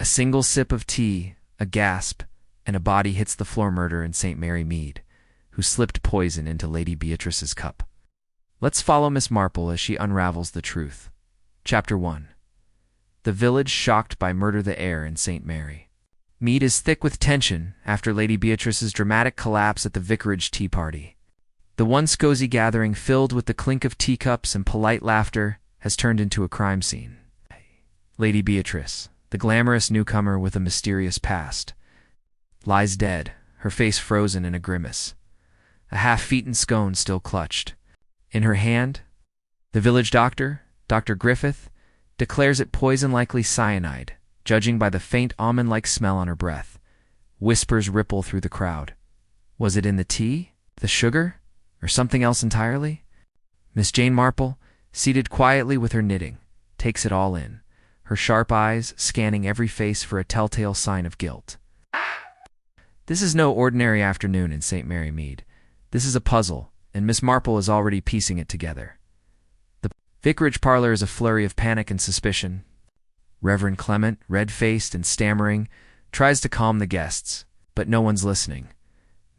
A single sip of tea, a gasp, and a body hits the floor. Murder in St. Mary Mead, who slipped poison into Lady Beatrice's cup. Let's follow Miss Marple as she unravels the truth. Chapter 1. The village shocked by murder. The air in St. Mary Mead is thick with tension after Lady Beatrice's dramatic collapse at the vicarage tea party. The once cozy gathering, filled with the clink of teacups and polite laughter, has turned into a crime scene. Lady Beatrice, the glamorous newcomer with a mysterious past, lies dead, her face frozen in a grimace, a half-eaten scone still clutched. In her hand, the village doctor, Dr. Griffith, declares it poison, likely cyanide, judging by the faint almond-like smell on her breath. Whispers ripple through the crowd. Was it in the tea, the sugar, or something else entirely? Miss Jane Marple, seated quietly with her knitting, takes it all in, her sharp eyes scanning every face for a telltale sign of guilt. This is no ordinary afternoon in St. Mary Mead. This is a puzzle, and Miss Marple is already piecing it together. The vicarage parlor is a flurry of panic and suspicion. Reverend Clement, red-faced and stammering, tries to calm the guests, but no one's listening.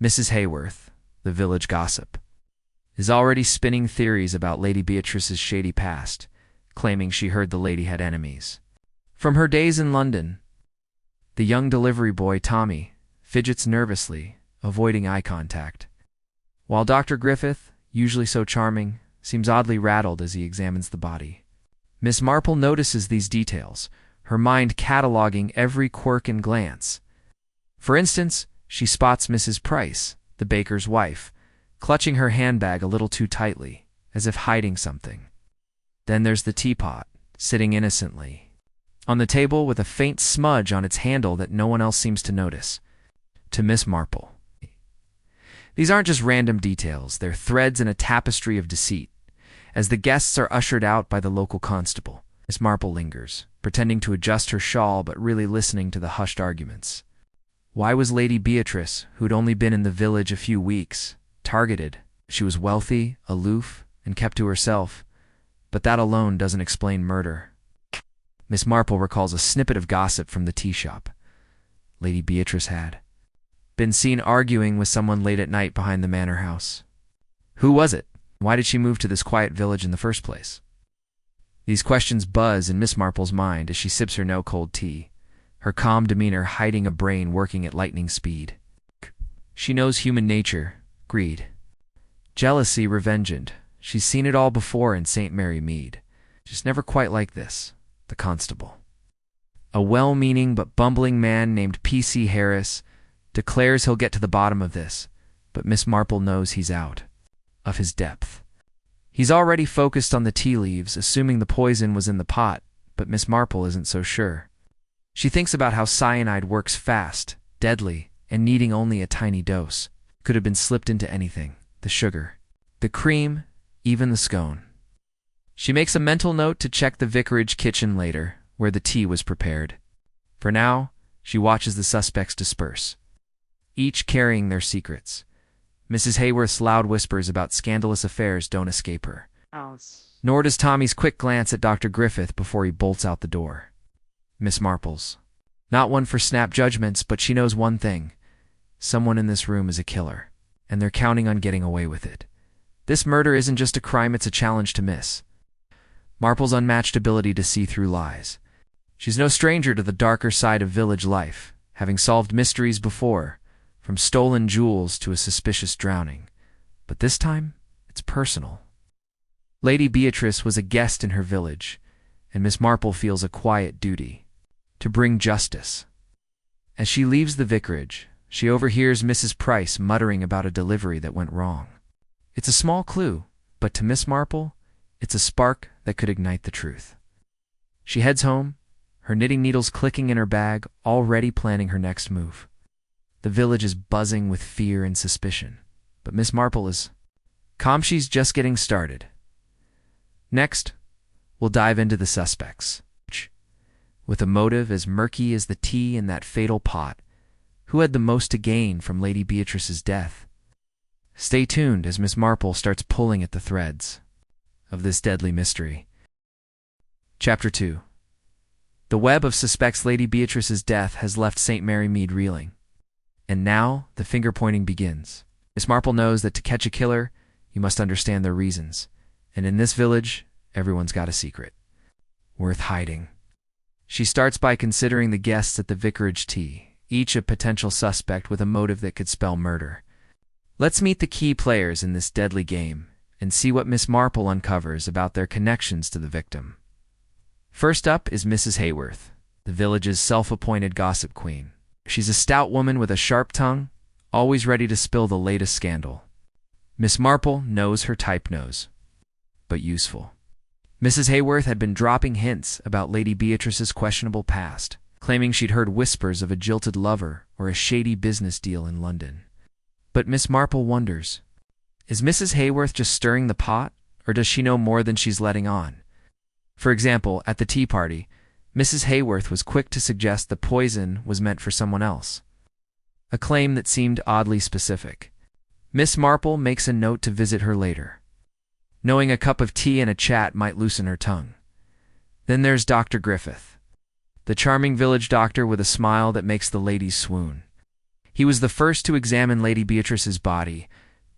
Mrs. Hayworth, the village gossip, is already spinning theories about Lady Beatrice's shady past, claiming she heard the lady had enemies. From her days in London, the young delivery boy Tommy fidgets nervously, avoiding eye contact, while Dr. Griffith, usually so charming, seems oddly rattled as he examines the body. Miss Marple notices these details, her mind cataloging every quirk and glance. For instance, she spots Mrs. Price, the baker's wife, clutching her handbag a little too tightly, as if hiding something. Then there's the teapot, sitting innocently on the table with a faint smudge on its handle that no one else seems to notice. To Miss Marple, these aren't just random details, they're threads in a tapestry of deceit. As the guests are ushered out by the local constable, Miss Marple lingers, pretending to adjust her shawl but really listening to the hushed arguments. Why was Lady Beatrice, who'd only been in the village a few weeks, targeted? She was wealthy, aloof, and kept to herself, but that alone doesn't explain murder. Miss Marple recalls a snippet of gossip from the tea shop. Lady Beatrice had been seen arguing with someone late at night behind the manor house. Who was it? Why did she move to this quiet village in the first place? These questions buzz in Miss Marple's mind as she sips her no-cold tea, her calm demeanor hiding a brain working at lightning speed. She knows human nature, greed, jealousy, revenge. She's seen it all before in St. Mary Mead. Just never quite like this, the constable. A well-meaning but bumbling man named P.C. Harris declares he'll get to the bottom of this, but Miss Marple knows he's out of his depth. He's already focused on the tea leaves, assuming the poison was in the pot, but Miss Marple isn't so sure. She thinks about how cyanide works fast, deadly, and needing only a tiny dose. Could have been slipped into anything, the sugar, the cream, even the scone. She makes a mental note to check the vicarage kitchen later, where the tea was prepared. For now, she watches the suspects disperse, each carrying their secrets. Mrs. Hayworth's loud whispers about scandalous affairs don't escape her. Nor does Tommy's quick glance at Dr. Griffith before he bolts out the door. Miss Marple's not one for snap judgments, but she knows one thing. Someone in this room is a killer, and they're counting on getting away with it. This murder isn't just a crime, it's a challenge to Miss Marple's unmatched ability to see through lies. She's no stranger to the darker side of village life, having solved mysteries before, from stolen jewels to a suspicious drowning. But this time, it's personal. Lady Beatrice was a guest in her village, and Miss Marple feels a quiet duty to bring justice. As she leaves the vicarage, she overhears Mrs. Price muttering about a delivery that went wrong. It's a small clue, but to Miss Marple, it's a spark that could ignite the truth. She heads home, her knitting needles clicking in her bag, already planning her next move. The village is buzzing with fear and suspicion, but Miss Marple is calm. She's just getting started. Next, we'll dive into the suspects. With a motive as murky as the tea in that fatal pot, who had the most to gain from Lady Beatrice's death? Stay tuned as Miss Marple starts pulling at the threads of this deadly mystery. Chapter 2. The web of suspects Lady Beatrice's death has left St. Mary Mead reeling. And now, the finger-pointing begins. Miss Marple knows that to catch a killer, you must understand their reasons. And in this village, everyone's got a secret. Worth hiding. She starts by considering the guests at the vicarage tea, each a potential suspect with a motive that could spell murder. Let's meet the key players in this deadly game and see what Miss Marple uncovers about their connections to the victim. First up is Mrs. Hayworth, the village's self-appointed gossip queen. She's a stout woman with a sharp tongue, always ready to spill the latest scandal. Miss Marple knows her type knows, but useful. Mrs. Hayworth had been dropping hints about Lady Beatrice's questionable past, claiming she'd heard whispers of a jilted lover or a shady business deal in London. But Miss Marple wonders, is Mrs. Hayworth just stirring the pot, or does she know more than she's letting on? For example, at the tea party, Mrs. Hayworth was quick to suggest the poison was meant for someone else, a claim that seemed oddly specific. Miss Marple makes a note to visit her later, knowing a cup of tea and a chat might loosen her tongue. Then there's Dr. Griffith, the charming village doctor with a smile that makes the ladies swoon. He was the first to examine Lady Beatrice's body,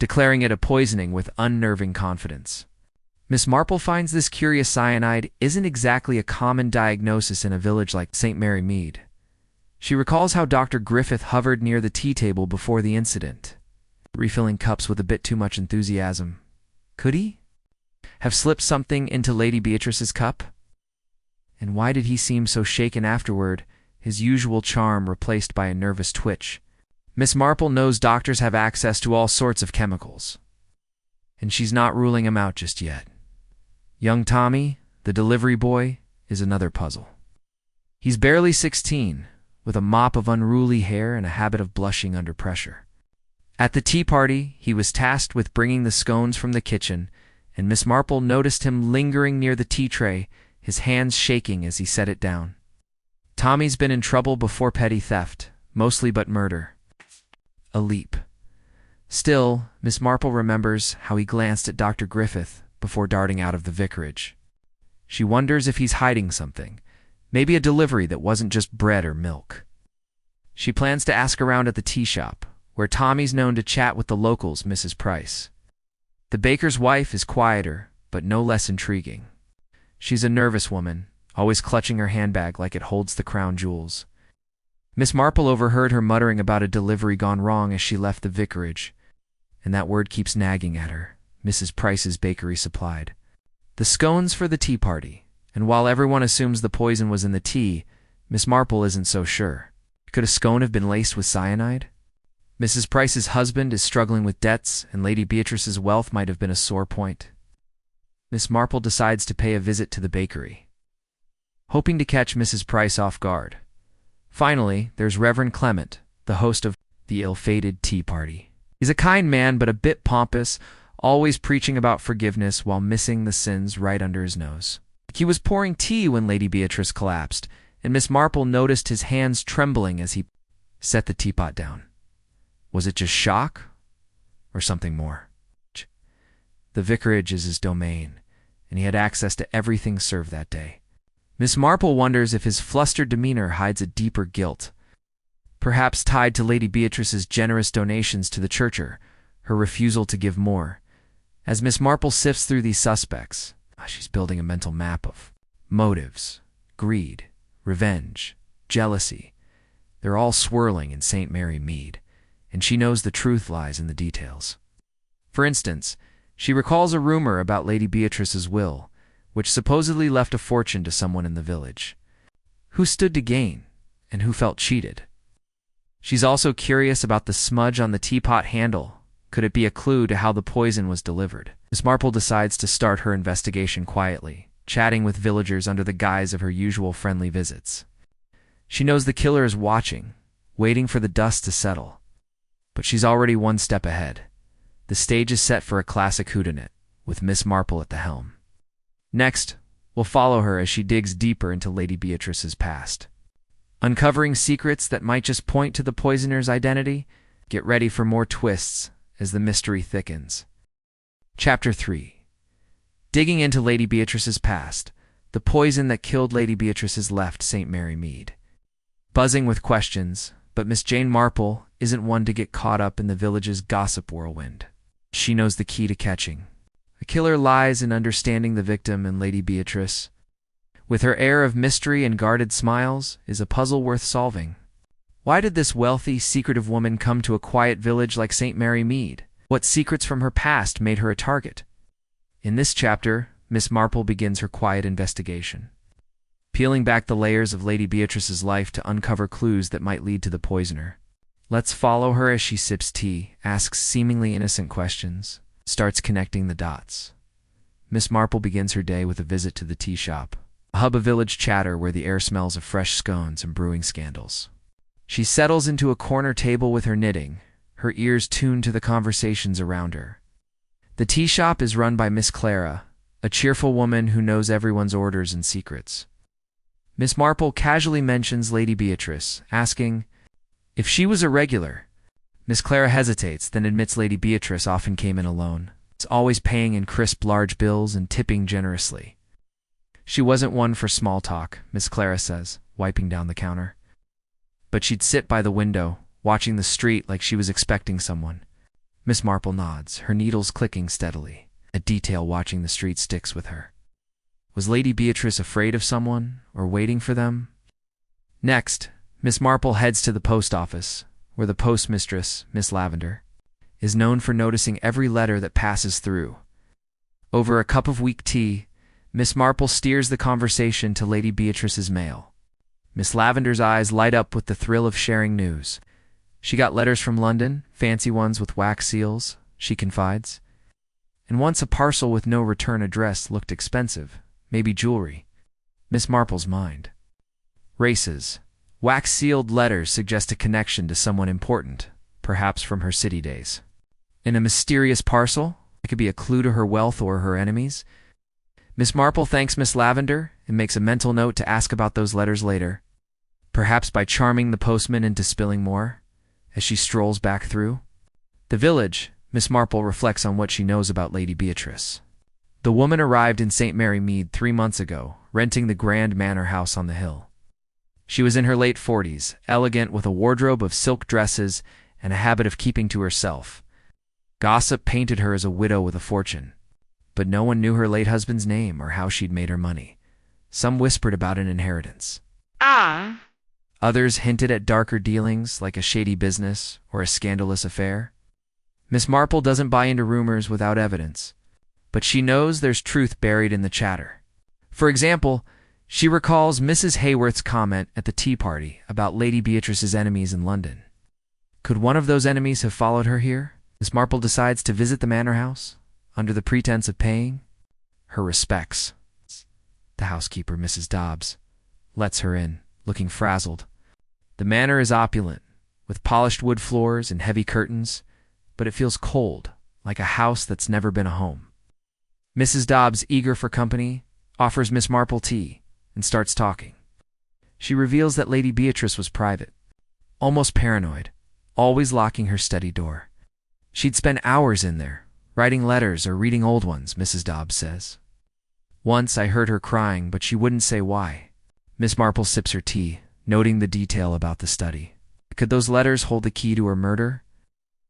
declaring it a poisoning with unnerving confidence. Miss Marple finds this curious cyanide isn't exactly a common diagnosis in a village like St. Mary Mead. She recalls how Dr. Griffith hovered near the tea table before the incident, refilling cups with a bit too much enthusiasm. Could he have slipped something into Lady Beatrice's cup? And why did he seem so shaken afterward, his usual charm replaced by a nervous twitch? Miss Marple knows doctors have access to all sorts of chemicals, and she's not ruling them out just yet. Young Tommy, the delivery boy, is another puzzle. He's barely 16, with a mop of unruly hair and a habit of blushing under pressure. At the tea party, he was tasked with bringing the scones from the kitchen, and Miss Marple noticed him lingering near the tea tray, his hands shaking as he set it down. Tommy's been in trouble before petty theft, mostly but murder. A leap. Still, Miss Marple remembers how he glanced at Dr. Griffith before darting out of the vicarage. She wonders if he's hiding something, maybe a delivery that wasn't just bread or milk. She plans to ask around at the tea shop, where Tommy's known to chat with the locals, Mrs. Price. The baker's wife is quieter, but no less intriguing. She's a nervous woman, always clutching her handbag like it holds the crown jewels. Miss Marple overheard her muttering about a delivery gone wrong as she left the vicarage, and that word keeps nagging at her. Mrs. Price's bakery supplied the scones for the tea party, and while everyone assumes the poison was in the tea, Miss Marple isn't so sure. Could a scone have been laced with cyanide? Mrs. Price's husband is struggling with debts, and Lady Beatrice's wealth might have been a sore point. Miss Marple decides to pay a visit to the bakery, hoping to catch Mrs. Price off guard. Finally, there's Reverend Clement, the host of the ill-fated tea party. He's a kind man but a bit pompous, always preaching about forgiveness while missing the sins right under his nose. He was pouring tea when Lady Beatrice collapsed, and Miss Marple noticed his hands trembling as he set the teapot down. Was it just shock, or something more? The vicarage is his domain, and he had access to everything served that day. Miss Marple wonders if his flustered demeanor hides a deeper guilt, perhaps tied to Lady Beatrice's generous donations to the church, or her refusal to give more. As Miss Marple sifts through these suspects, she's building a mental map of motives, greed, revenge, jealousy. They're all swirling in St. Mary Mead, and she knows the truth lies in the details. For instance, she recalls a rumor about Lady Beatrice's will, which supposedly left a fortune to someone in the village. Who stood to gain, and who felt cheated? She's also curious about the smudge on the teapot handle. Could it be a clue to how the poison was delivered? Miss Marple decides to start her investigation quietly, chatting with villagers under the guise of her usual friendly visits. She knows the killer is watching, waiting for the dust to settle. But she's already one step ahead. The stage is set for a classic whodunit, with Miss Marple at the helm. Next, we'll follow her as she digs deeper into Lady Beatrice's past, uncovering secrets that might just point to the poisoner's identity. Get ready for more twists as the mystery thickens. Chapter 3. Digging into Lady Beatrice's past, the poison that killed Lady Beatrice's left St. Mary Mead. Buzzing with questions, but Miss Jane Marple isn't one to get caught up in the village's gossip whirlwind. She knows the key to catching a killer lies in understanding the victim, and Lady Beatrice, with her air of mystery and guarded smiles, is a puzzle worth solving. Why did this wealthy, secretive woman come to a quiet village like St. Mary Mead? What secrets from her past made her a target? In this chapter, Miss Marple begins her quiet investigation, peeling back the layers of Lady Beatrice's life to uncover clues that might lead to the poisoner. Let's follow her as she sips tea, asks seemingly innocent questions, starts connecting the dots. Miss Marple begins her day with a visit to the tea shop, a hub of village chatter where the air smells of fresh scones and brewing scandals. She settles into a corner table with her knitting, her ears tuned to the conversations around her. The tea shop is run by Miss Clara, a cheerful woman who knows everyone's orders and secrets. Miss Marple casually mentions Lady Beatrice, asking if she was a regular. Miss Clara hesitates, then admits Lady Beatrice often came in alone. It's always paying in crisp large bills and tipping generously. She wasn't one for small talk, Miss Clara says, wiping down the counter. But she'd sit by the window, watching the street like she was expecting someone. Miss Marple nods, her needles clicking steadily. A detail watching the street sticks with her. Was Lady Beatrice afraid of someone, or waiting for them? Next, Miss Marple heads to the post office, where the postmistress, Miss Lavender, is known for noticing every letter that passes through. Over a cup of weak tea, Miss Marple steers the conversation to Lady Beatrice's mail. Miss Lavender's eyes light up with the thrill of sharing news. She got letters from London, fancy ones with wax seals, she confides. And once a parcel with no return address looked expensive, maybe jewelry. Miss Marple's mind races. Wax-sealed letters suggest a connection to someone important, perhaps from her city days. In a mysterious parcel, it could be a clue to her wealth or her enemies. Miss Marple thanks Miss Lavender and makes a mental note to ask about those letters later, perhaps by charming the postman into spilling more, as she strolls back through the village. Miss Marple reflects on what she knows about Lady Beatrice. The woman arrived in St. Mary Mead 3 months ago, renting the grand manor house on the hill. She was in her late 40s, elegant with a wardrobe of silk dresses and a habit of keeping to herself. Gossip painted her as a widow with a fortune, but no one knew her late husband's name or how she'd made her money. Some whispered about an inheritance. Others hinted at darker dealings like a shady business or a scandalous affair. Miss Marple doesn't buy into rumors without evidence, but she knows there's truth buried in the chatter. For example, she recalls Mrs. Hayworth's comment at the tea party about Lady Beatrice's enemies in London. Could one of those enemies have followed her here? Miss Marple decides to visit the manor house, under the pretense of paying her respects. The housekeeper, Mrs. Dobbs, lets her in, looking frazzled. The manor is opulent, with polished wood floors and heavy curtains, but it feels cold, like a house that's never been a home. Mrs. Dobbs, eager for company, offers Miss Marple tea and starts talking. She reveals that Lady Beatrice was private, almost paranoid, always locking her study door. She'd spend hours in there, writing letters or reading old ones, Mrs. Dobbs says. Once I heard her crying, but she wouldn't say why. Miss Marple sips her tea, noting the detail about the study. Could those letters hold the key to her murder?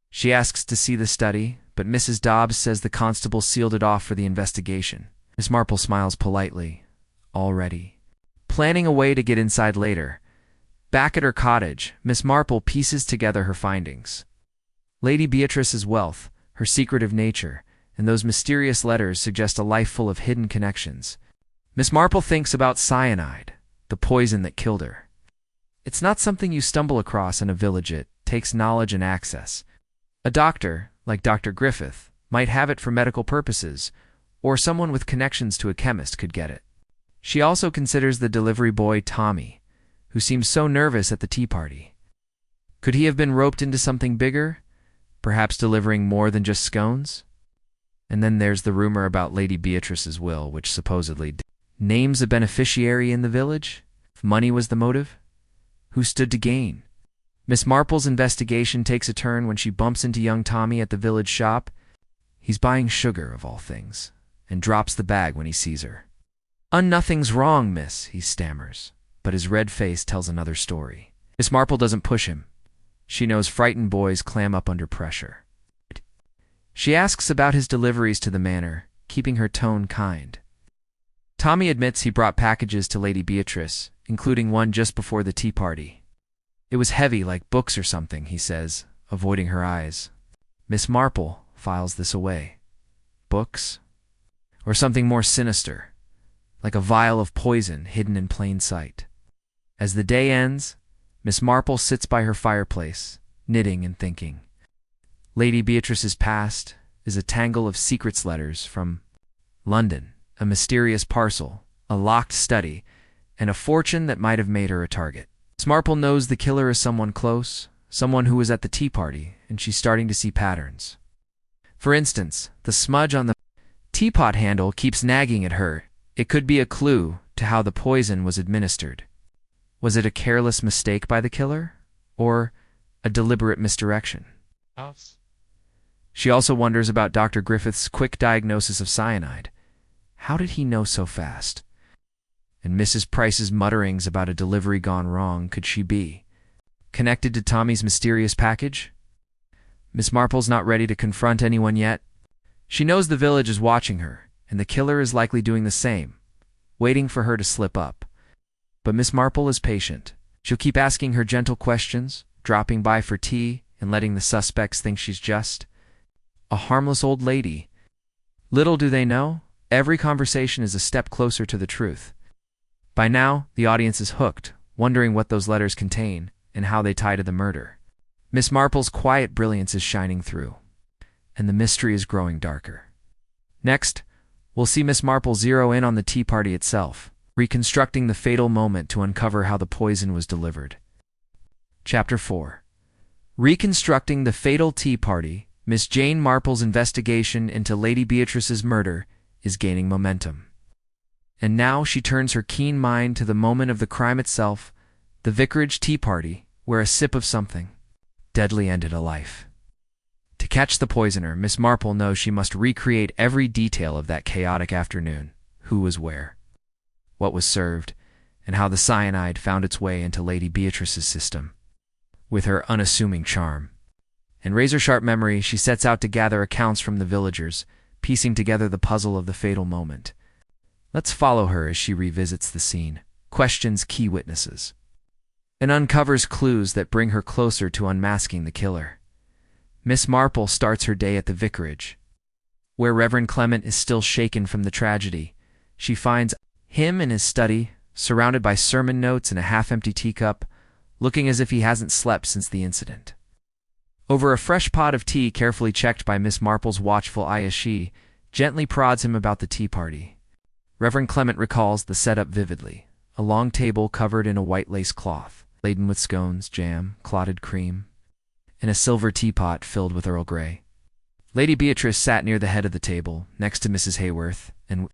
She asks to see the study, but Mrs. Dobbs says the constable sealed it off for the investigation. Miss Marple smiles politely. Already planning a way to get inside later. Back at her cottage, Miss Marple pieces together her findings. Lady Beatrice's wealth, her secretive nature, and those mysterious letters suggest a life full of hidden connections. Miss Marple thinks about cyanide, the poison that killed her. It's not something you stumble across in a village. It takes knowledge and access. A doctor, like Dr. Griffith, might have it for medical purposes, or someone with connections to a chemist could get it. She also considers the delivery boy Tommy, who seems so nervous at the tea party. Could he have been roped into something bigger, perhaps delivering more than just scones? And then there's the rumor about Lady Beatrice's will, which supposedly names a beneficiary in the village. If money was the motive, who stood to gain? Miss Marple's investigation takes a turn when she bumps into young Tommy at the village shop. He's buying sugar, of all things, and drops the bag when he sees her. Nothing's wrong, miss," he stammers, but his red face tells another story. Miss Marple doesn't push him. She knows frightened boys clam up under pressure. She asks about his deliveries to the manor, keeping her tone kind. Tommy admits he brought packages to Lady Beatrice, including one just before the tea party. It was heavy, like books or something, he says, avoiding her eyes. Miss Marple files this away. Books? Or something more sinister, like a vial of poison hidden in plain sight. As the day ends, Miss Marple sits by her fireplace, knitting and thinking. Lady Beatrice's past is a tangle of secrets letters from London, a mysterious parcel, a locked study, and a fortune that might have made her a target. Miss Marple knows the killer is someone close, someone who was at the tea party, and she's starting to see patterns. For instance, the smudge on the teapot handle keeps nagging at her. It could be a clue to how the poison was administered. Was it a careless mistake by the killer, or a deliberate misdirection? She also wonders about Dr. Griffith's quick diagnosis of cyanide. How did he know so fast? And Mrs. Price's mutterings about a delivery gone wrong, could she be connected to Tommy's mysterious package? Miss Marple's not ready to confront anyone yet. She knows the village is watching her, and the killer is likely doing the same, waiting for her to slip up. But Miss Marple is patient. She'll keep asking her gentle questions, dropping by for tea, and letting the suspects think she's just a harmless old lady. Little do they know, every conversation is a step closer to the truth. By now, the audience is hooked, wondering what those letters contain and how they tie to the murder. Miss Marple's quiet brilliance is shining through, and the mystery is growing darker. Next, we'll see Miss Marple zero in on the tea party itself, reconstructing the fatal moment to uncover how the poison was delivered. Chapter 4. Reconstructing the fatal tea party, Miss Jane Marple's investigation into Lady Beatrice's murder is gaining momentum. And now she turns her keen mind to the moment of the crime itself, the vicarage tea party, where a sip of something deadly ended a life. To catch the poisoner, Miss Marple knows she must recreate every detail of that chaotic afternoon. Who was where, what was served, and how the cyanide found its way into Lady Beatrice's system. With her unassuming charm and razor-sharp memory, she sets out to gather accounts from the villagers, piecing together the puzzle of the fatal moment. Let's follow her as she revisits the scene, questions key witnesses, and uncovers clues that bring her closer to unmasking the killer. Miss Marple starts her day at the vicarage, where Reverend Clement is still shaken from the tragedy. She finds him in his study, surrounded by sermon notes and a half-empty teacup, looking as if he hasn't slept since the incident. Over a fresh pot of tea carefully checked by Miss Marple's watchful eye as she gently prods him about the tea party. Reverend Clement recalls the setup vividly, a long table covered in a white lace cloth, laden with scones, jam, clotted cream, and a silver teapot filled with Earl Grey. Lady Beatrice sat near the head of the table, next to Mrs. Hayworth, and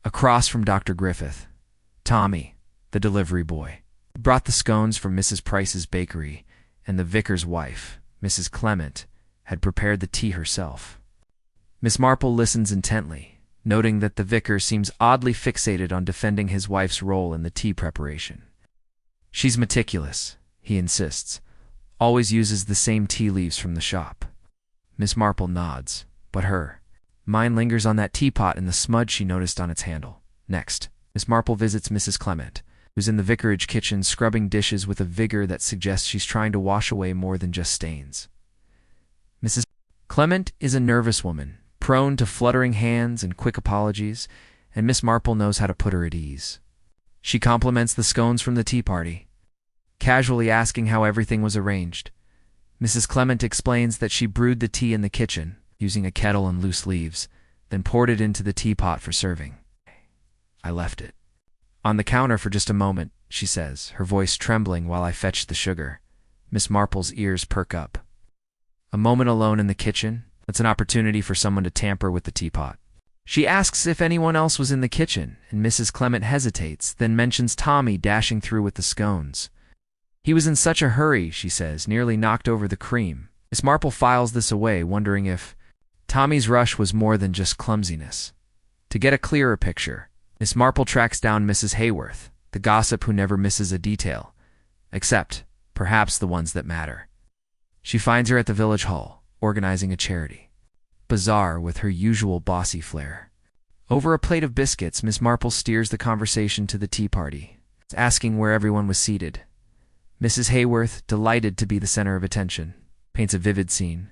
across from Dr. Griffith. Tommy, the delivery boy, brought the scones from Mrs. Price's bakery, and the vicar's wife, Mrs. Clement, had prepared the tea herself. Miss Marple listens intently, noting that the vicar seems oddly fixated on defending his wife's role in the tea preparation. She's meticulous, he insists, always uses the same tea leaves from the shop. Miss Marple nods, but her mind lingers on that teapot and the smudge she noticed on its handle. Next, Miss Marple visits Mrs. Clement, who's in the vicarage kitchen scrubbing dishes with a vigor that suggests she's trying to wash away more than just stains. Mrs. Clement is a nervous woman, prone to fluttering hands and quick apologies, and Miss Marple knows how to put her at ease. She compliments the scones from the tea party, casually asking how everything was arranged. Mrs. Clement explains that she brewed the tea in the kitchen, using a kettle and loose leaves, then poured it into the teapot for serving. I left it on the counter for just a moment, she says, her voice trembling while I fetched the sugar. Miss Marple's ears perk up. A moment alone in the kitchen, that's an opportunity for someone to tamper with the teapot. She asks if anyone else was in the kitchen, and Mrs. Clement hesitates, then mentions Tommy dashing through with the scones. He was in such a hurry, she says, nearly knocked over the cream. Miss Marple files this away, wondering if Tommy's rush was more than just clumsiness. To get a clearer picture, Miss Marple tracks down Mrs. Hayworth, the gossip who never misses a detail, except, perhaps, the ones that matter. She finds her at the village hall, organizing a charity bazaar with her usual bossy flair. Over a plate of biscuits, Miss Marple steers the conversation to the tea party, asking where everyone was seated. Mrs. Hayworth, delighted to be the center of attention, paints a vivid scene.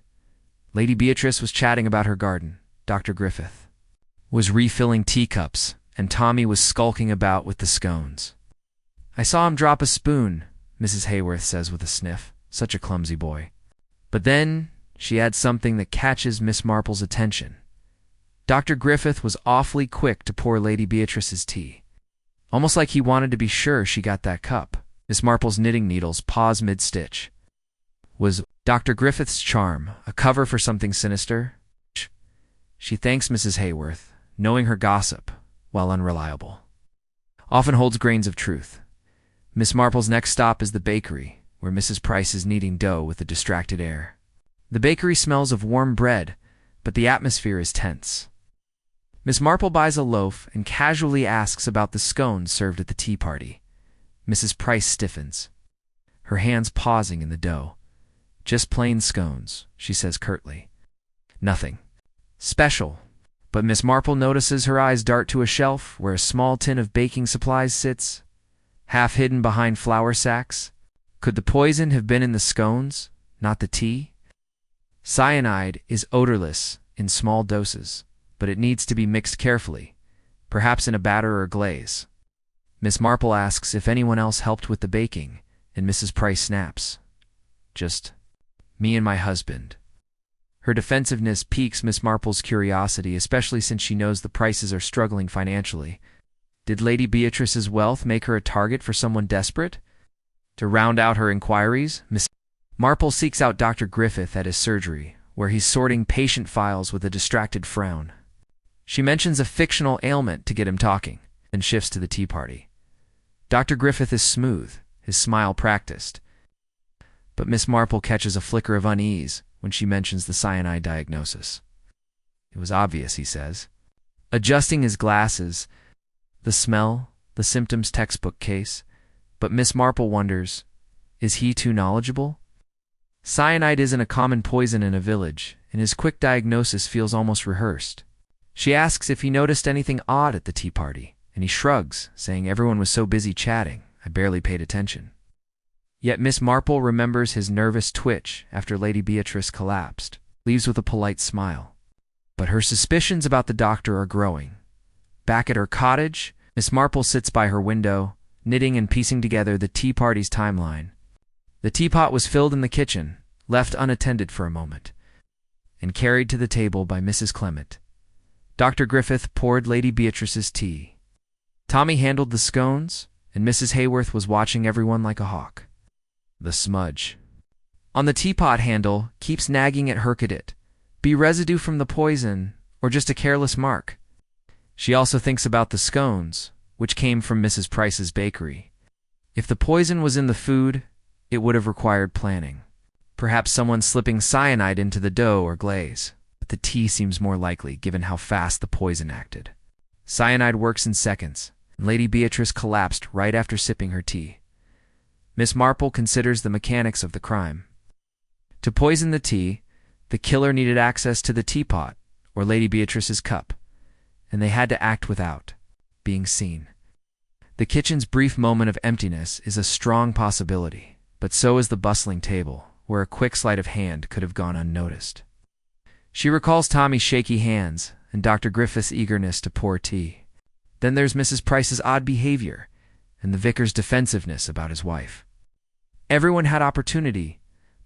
Lady Beatrice was chatting about her garden. Dr. Griffith was refilling teacups, and Tommy was skulking about with the scones. "I saw him drop a spoon," Mrs. Hayworth says with a sniff. "Such a clumsy boy." But then she adds something that catches Miss Marple's attention. Dr. Griffith was awfully quick to pour Lady Beatrice's tea, almost like he wanted to be sure she got that cup. Miss Marple's knitting needles pause mid-stitch. Was Dr. Griffith's charm a cover for something sinister? She thanks Mrs. Hayworth, knowing her gossip, while unreliable, often holds grains of truth. Miss Marple's next stop is the bakery, where Mrs. Price is kneading dough with a distracted air. The bakery smells of warm bread, but the atmosphere is tense. Miss Marple buys a loaf and casually asks about the scones served at the tea party. Mrs. Price stiffens, her hands pausing in the dough. "Just plain scones," she says curtly. "Nothing special." But Miss Marple notices her eyes dart to a shelf where a small tin of baking supplies sits, half hidden behind flour sacks. Could the poison have been in the scones, not the tea? Cyanide is odorless in small doses, but it needs to be mixed carefully, perhaps in a batter or glaze. Miss Marple asks if anyone else helped with the baking, and Mrs. Price snaps, "Just me and my husband." Her defensiveness piques Miss Marple's curiosity, especially since she knows the Prices are struggling financially. Did Lady Beatrice's wealth make her a target for someone desperate? To round out her inquiries, Miss Marple seeks out Dr. Griffith at his surgery, where he's sorting patient files with a distracted frown. She mentions a fictional ailment to get him talking, and shifts to the tea party. Dr. Griffith is smooth, his smile practiced. But Miss Marple catches a flicker of unease when she mentions the cyanide diagnosis. "It was obvious," he says, adjusting his glasses. The smell, the symptoms textbook case. But Miss Marple wonders, is he too knowledgeable? Cyanide isn't a common poison in a village, and his quick diagnosis feels almost rehearsed. She asks if he noticed anything odd at the tea party, and he shrugs, saying everyone was so busy chatting, I barely paid attention. Yet Miss Marple remembers his nervous twitch after Lady Beatrice collapsed, leaves with a polite smile. But her suspicions about the doctor are growing. Back at her cottage, Miss Marple sits by her window, knitting and piecing together the tea party's timeline. The teapot was filled in the kitchen, left unattended for a moment, and carried to the table by Mrs. Clement. Dr. Griffith poured Lady Beatrice's tea. Tommy handled the scones, and Mrs. Hayworth was watching everyone like a hawk. The smudge on the teapot handle keeps nagging at her. Could it be residue from the poison, or just a careless mark? She also thinks about the scones, which came from Mrs. Price's bakery. If the poison was in the food, it would have required planning. Perhaps someone slipping cyanide into the dough or glaze. But the tea seems more likely, given how fast the poison acted. Cyanide works in seconds, and Lady Beatrice collapsed right after sipping her tea. Miss Marple considers the mechanics of the crime. To poison the tea, the killer needed access to the teapot, or Lady Beatrice's cup, and they had to act without being seen. The kitchen's brief moment of emptiness is a strong possibility, but so is the bustling table, where a quick sleight of hand could have gone unnoticed. She recalls Tommy's shaky hands and Dr. Griffith's eagerness to pour tea. Then there's Mrs. Price's odd behavior, and the vicar's defensiveness about his wife. Everyone had opportunity,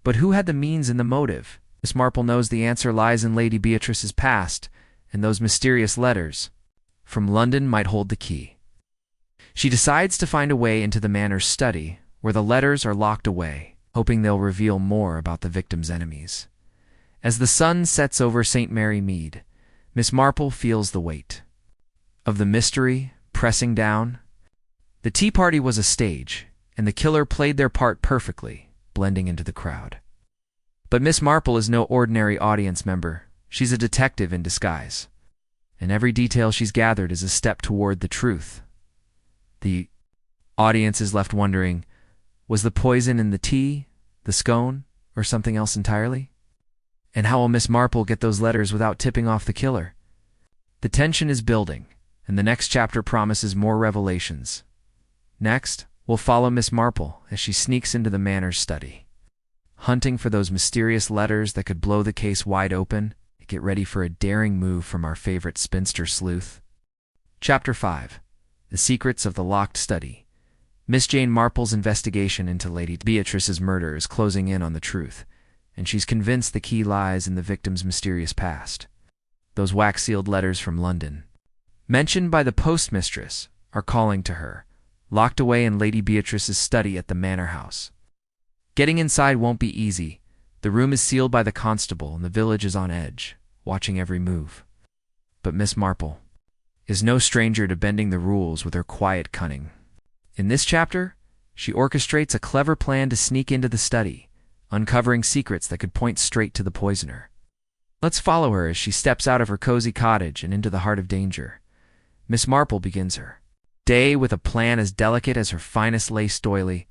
but who had the means and the motive? Miss Marple knows the answer lies in Lady Beatrice's past, and those mysterious letters from London might hold the key. She decides to find a way into the manor's study, where the letters are locked away, hoping they'll reveal more about the victim's enemies. As the sun sets over St. Mary Mead, Miss Marple feels the weight of the mystery pressing down. The tea party was a stage, and the killer played their part perfectly, blending into the crowd. But Miss Marple is no ordinary audience member. She's a detective in disguise. and every detail she's gathered is a step toward the truth. The audience is left wondering, was the poison in the tea, the scone, or something else entirely? And how will Miss Marple get those letters without tipping off the killer? The tension is building, and the next chapter promises more revelations. Next, we'll follow Miss Marple as she sneaks into the manor's study. Hunting for those mysterious letters that could blow the case wide open, get ready for a daring move from our favorite spinster sleuth. Chapter 5. The Secrets of the Locked Study. Miss Jane Marple's investigation into Lady Beatrice's murder is closing in on the truth, and she's convinced the key lies in the victim's mysterious past. Those wax-sealed letters from London, mentioned by the postmistress, are calling to her, locked away in Lady Beatrice's study at the manor house. Getting inside won't be easy. The room is sealed by the constable, and the village is on edge, watching every move. But Miss Marple is no stranger to bending the rules with her quiet cunning. In this chapter, she orchestrates a clever plan to sneak into the study, uncovering secrets that could point straight to the poisoner. Let's follow her as she steps out of her cozy cottage and into the heart of danger. Miss Marple begins her day with a plan as delicate as her finest lace doily.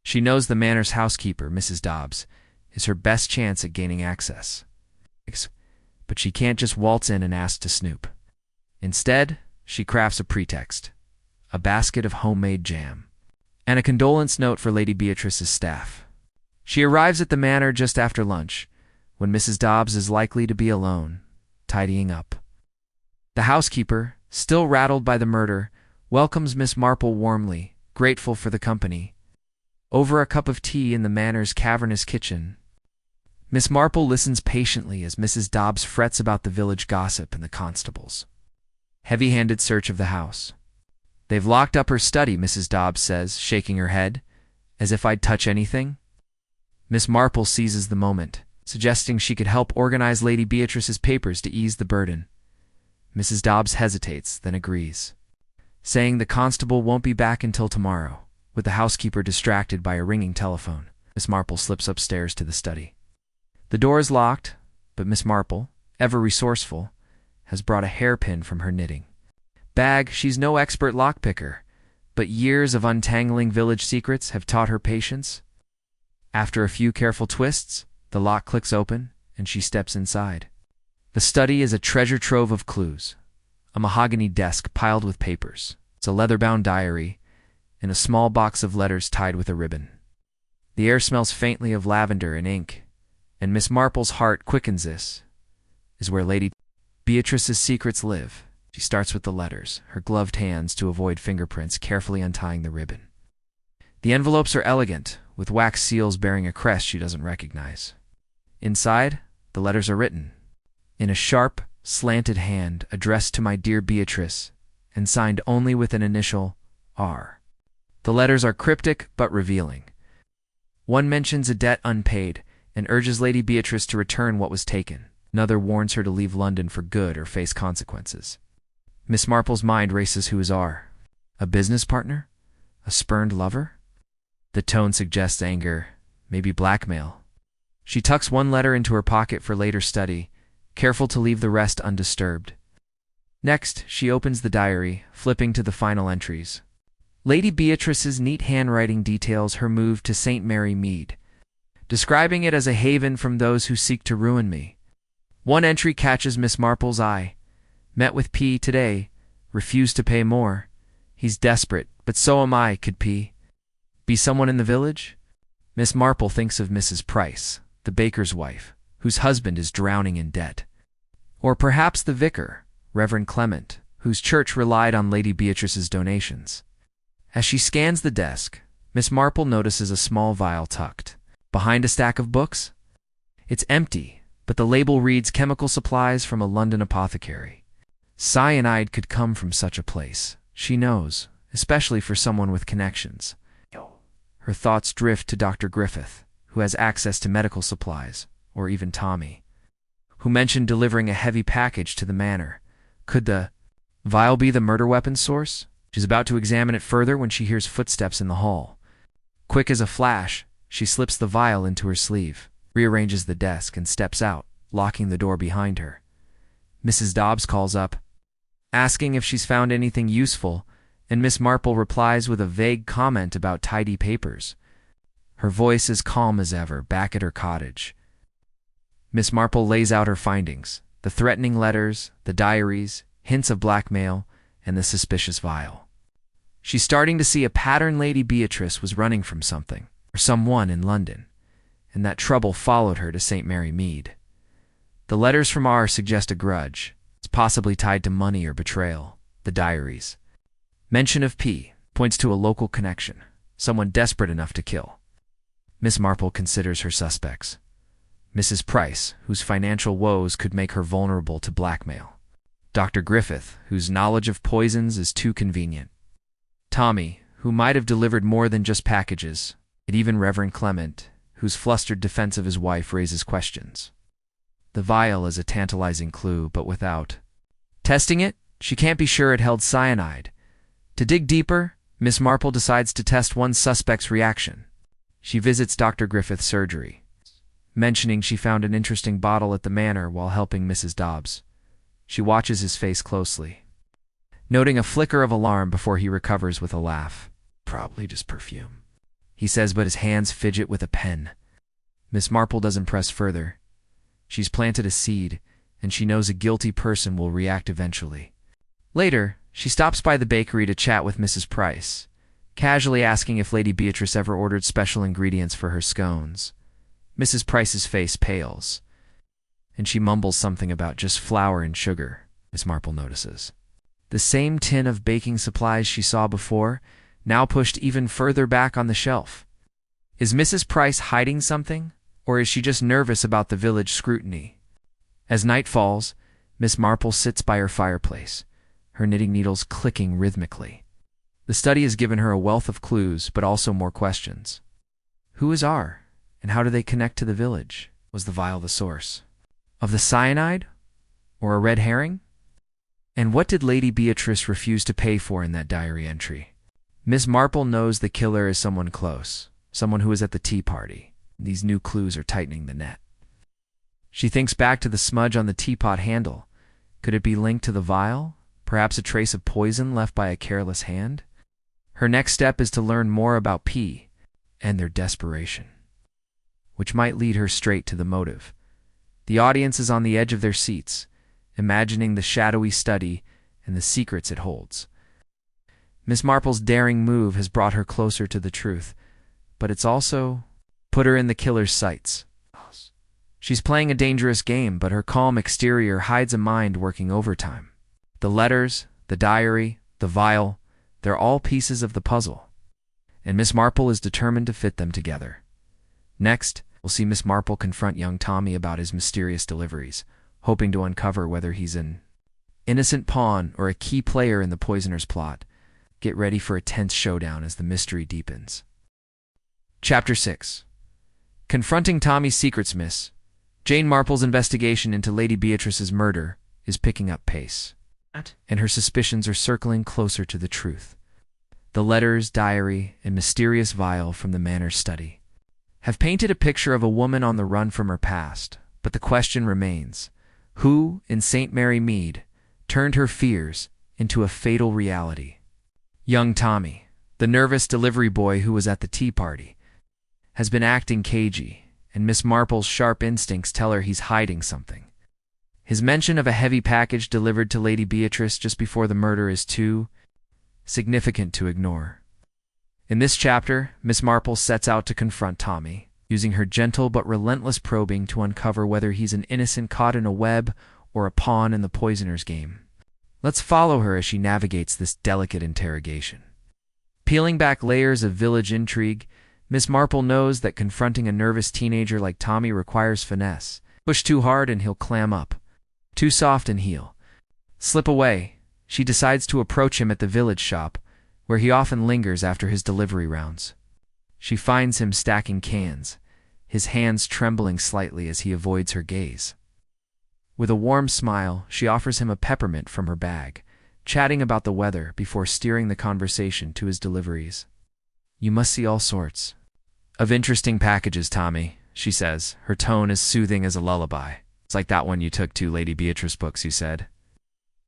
She knows the manor's housekeeper, Mrs. Dobbs, is her best chance at gaining access. But she can't just waltz in and ask to snoop. Instead, she crafts a pretext: a basket of homemade jam, and a condolence note for Lady Beatrice's staff. She arrives at the manor just after lunch, when Mrs. Dobbs is likely to be alone, tidying up. The housekeeper, still rattled by the murder, welcomes Miss Marple warmly, grateful for the company. Over a cup of tea in the manor's cavernous kitchen, Miss Marple listens patiently as Mrs. Dobbs frets about the village gossip and the constable's heavy-handed search of the house. They've locked up her study, Mrs. Dobbs says, shaking her head, as if I'd touch anything. Miss Marple seizes the moment, suggesting she could help organize Lady Beatrice's papers to ease the burden. Mrs. Dobbs hesitates, then agrees, saying the constable won't be back until tomorrow. With the housekeeper distracted by a ringing telephone, Miss Marple slips upstairs to the study. The door is locked, but Miss Marple, ever resourceful, has brought a hairpin from her knitting bag. She's no expert lockpicker, but years of untangling village secrets have taught her patience. After a few careful twists, the lock clicks open, and she steps inside. The study is a treasure trove of clues: a mahogany desk piled with papers, it's a leather-bound diary, and a small box of letters tied with a ribbon. The air smells faintly of lavender and ink, and Miss Marple's heart quickens. This is where Lady Beatrice's secrets live. She starts with the letters, her gloved hands, to avoid fingerprints, carefully untying the ribbon. The envelopes are elegant, with wax seals bearing a crest she doesn't recognize. Inside, the letters are written in a sharp, slanted hand, addressed to my dear Beatrice, and signed only with an initial R. The letters are cryptic but revealing. One mentions a debt unpaid and urges Lady Beatrice to return what was taken. Another warns her to leave London for good or face consequences. Miss Marple's mind races. Who is R? A business partner? A spurned lover? The tone suggests anger, maybe blackmail. She tucks one letter into her pocket for later study, careful to leave the rest undisturbed. Next, she opens the diary, flipping to the final entries. Lady Beatrice's neat handwriting details her move to St. Mary Mead, describing it as a haven from those who seek to ruin me. One entry catches Miss Marple's eye. Met with P today, refused to pay more. He's desperate, but so am I. Could P be someone in the village? Miss Marple thinks of Mrs. Price, the baker's wife, whose husband is drowning in debt. Or perhaps the vicar, Reverend Clement, whose church relied on Lady Beatrice's donations. As she scans the desk, Miss Marple notices a small vial tucked behind a stack of books. It's empty, but the label reads chemical supplies from a London apothecary. Cyanide could come from such a place, she knows, especially for someone with connections. Her thoughts drift to Dr. Griffith, who has access to medical supplies, or even Tommy, who mentioned delivering a heavy package to the manor. Could the vial be the murder weapon's source? She's about to examine it further when she hears footsteps in the hall. Quick as a flash, she slips the vial into her sleeve, rearranges the desk, and steps out, locking the door behind her. Mrs. Dobbs calls up, asking if she's found anything useful, and Miss Marple replies with a vague comment about tidy papers. Her voice is calm as ever, back at her cottage. Miss Marple lays out her findings: the threatening letters, the diaries, hints of blackmail, and the suspicious vial. She's starting to see a pattern. Lady Beatrice was running from something, or someone in London, and that trouble followed her to St. Mary Mead. The letters from R suggest a grudge. It's possibly tied to money or betrayal. The diaries. Mention of P points to a local connection, someone desperate enough to kill. Miss Marple considers her suspects. Mrs. Price, whose financial woes could make her vulnerable to blackmail. Dr. Griffith, whose knowledge of poisons is too convenient. Tommy, who might have delivered more than just packages, and even Reverend Clement, whose flustered defense of his wife raises questions. The vial is a tantalizing clue, but without testing it, she can't be sure it held cyanide. To dig deeper, Miss Marple decides to test one suspect's reaction. She visits Dr. Griffith's surgery, mentioning she found an interesting bottle at the manor while helping Mrs. Dobbs. She watches his face closely, noting a flicker of alarm before he recovers with a laugh. Probably just perfume, he says, but his hands fidget with a pen. Miss Marple doesn't press further. She's planted a seed, and she knows a guilty person will react eventually. Later, she stops by the bakery to chat with Mrs. Price, casually asking if Lady Beatrice ever ordered special ingredients for her scones. Mrs. Price's face pales, and she mumbles something about just flour and sugar. Miss Marple notices the same tin of baking supplies she saw before, now pushed even further back on the shelf. Is Mrs. Price hiding something, or is she just nervous about the village scrutiny? As night falls, Miss Marple sits by her fireplace, her knitting needles clicking rhythmically. The study has given her a wealth of clues, but also more questions. Who is R, and how do they connect to the village? Was the vial the source of the cyanide, or a red herring? And what did Lady Beatrice refuse to pay for in that diary entry? Miss Marple knows the killer is someone close, someone who was at the tea party. These new clues are tightening the net. She thinks back to the smudge on the teapot handle. Could it be linked to the vial? Perhaps a trace of poison left by a careless hand? Her next step is to learn more about P and their desperation, which might lead her straight to the motive. The audience is on the edge of their seats, imagining the shadowy study and the secrets it holds. Miss Marple's daring move has brought her closer to the truth, but it's also put her in the killer's sights. She's playing a dangerous game, but her calm exterior hides a mind working overtime. The letters, the diary, the vial, they're all pieces of the puzzle, and Miss Marple is determined to fit them together. Next, we'll see Miss Marple confront young Tommy about his mysterious deliveries, hoping to uncover whether he's an innocent pawn or a key player in the poisoner's plot. Get ready for a tense showdown as the mystery deepens. Chapter 6. Confronting Tommy's secrets. Miss Jane Marple's investigation into Lady Beatrice's murder is picking up pace, and her suspicions are circling closer to the truth. The letters, diary, and mysterious vial from the manor's study have painted a picture of a woman on the run from her past, but the question remains: who, in St. Mary Mead, turned her fears into a fatal reality? Young Tommy, the nervous delivery boy who was at the tea party, has been acting cagey, and Miss Marple's sharp instincts tell her he's hiding something. His mention of a heavy package delivered to Lady Beatrice just before the murder is too significant to ignore. In this chapter, Miss Marple sets out to confront Tommy, using her gentle but relentless probing to uncover whether he's an innocent caught in a web or a pawn in the poisoner's game. Let's follow her as she navigates this delicate interrogation. Peeling back layers of village intrigue, Miss Marple knows that confronting a nervous teenager like Tommy requires finesse. Push too hard and he'll clam up. Too soft and he'll slip away. She decides to approach him at the village shop, where he often lingers after his delivery rounds. She finds him stacking cans, his hands trembling slightly as he avoids her gaze. With a warm smile, she offers him a peppermint from her bag, chatting about the weather before steering the conversation to his deliveries. You must see all sorts of interesting packages, Tommy, she says, her tone as soothing as a lullaby. It's like that one you took to Lady Beatrice books, you said.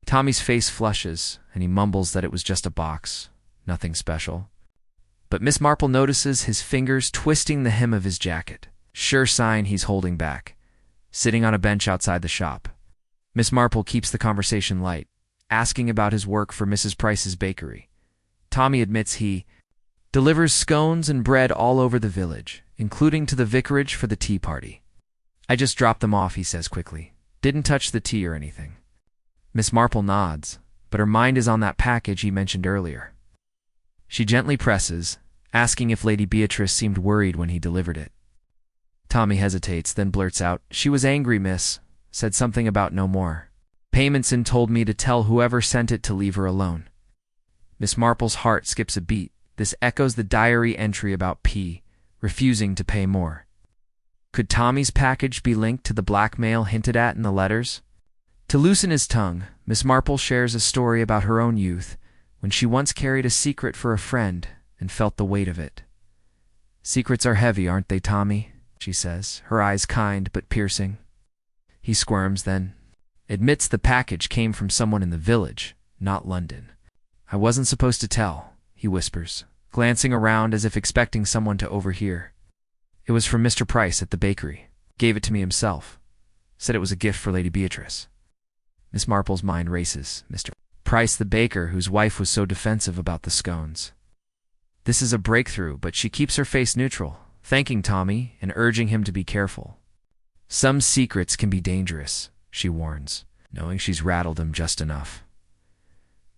Tommy's face flushes, and he mumbles that it was just a box, nothing special. But Miss Marple notices his fingers twisting the hem of his jacket, sure sign he's holding back, sitting on a bench outside the shop. Miss Marple keeps the conversation light, asking about his work for Mrs. Price's bakery. Tommy admits he delivers scones and bread all over the village, including to the vicarage for the tea party. I just dropped them off, he says quickly. Didn't touch the tea or anything. Miss Marple nods, but her mind is on that package he mentioned earlier. She gently presses, asking if Lady Beatrice seemed worried when he delivered it. Tommy hesitates, then blurts out, "She was angry, miss. Said something about no more. Payments and told me to tell whoever sent it to leave her alone." Miss Marple's heart skips a beat. This echoes the diary entry about P refusing to pay more. Could Tommy's package be linked to the blackmail hinted at in the letters? To loosen his tongue, Miss Marple shares a story about her own youth, when she once carried a secret for a friend and felt the weight of it. "Secrets are heavy, aren't they, Tommy?" she says, her eyes kind but piercing. He squirms, then admits the package came from someone in the village, not London. "I wasn't supposed to tell," he whispers, glancing around as if expecting someone to overhear. "It was from Mr. Price at the bakery. Gave it to me himself. Said it was a gift for Lady Beatrice." Miss Marple's mind races. Mr. Price, the baker whose wife was so defensive about the scones. This is a breakthrough, but she keeps her face neutral, thanking Tommy and urging him to be careful. Some secrets can be dangerous, she warns, knowing she's rattled him just enough.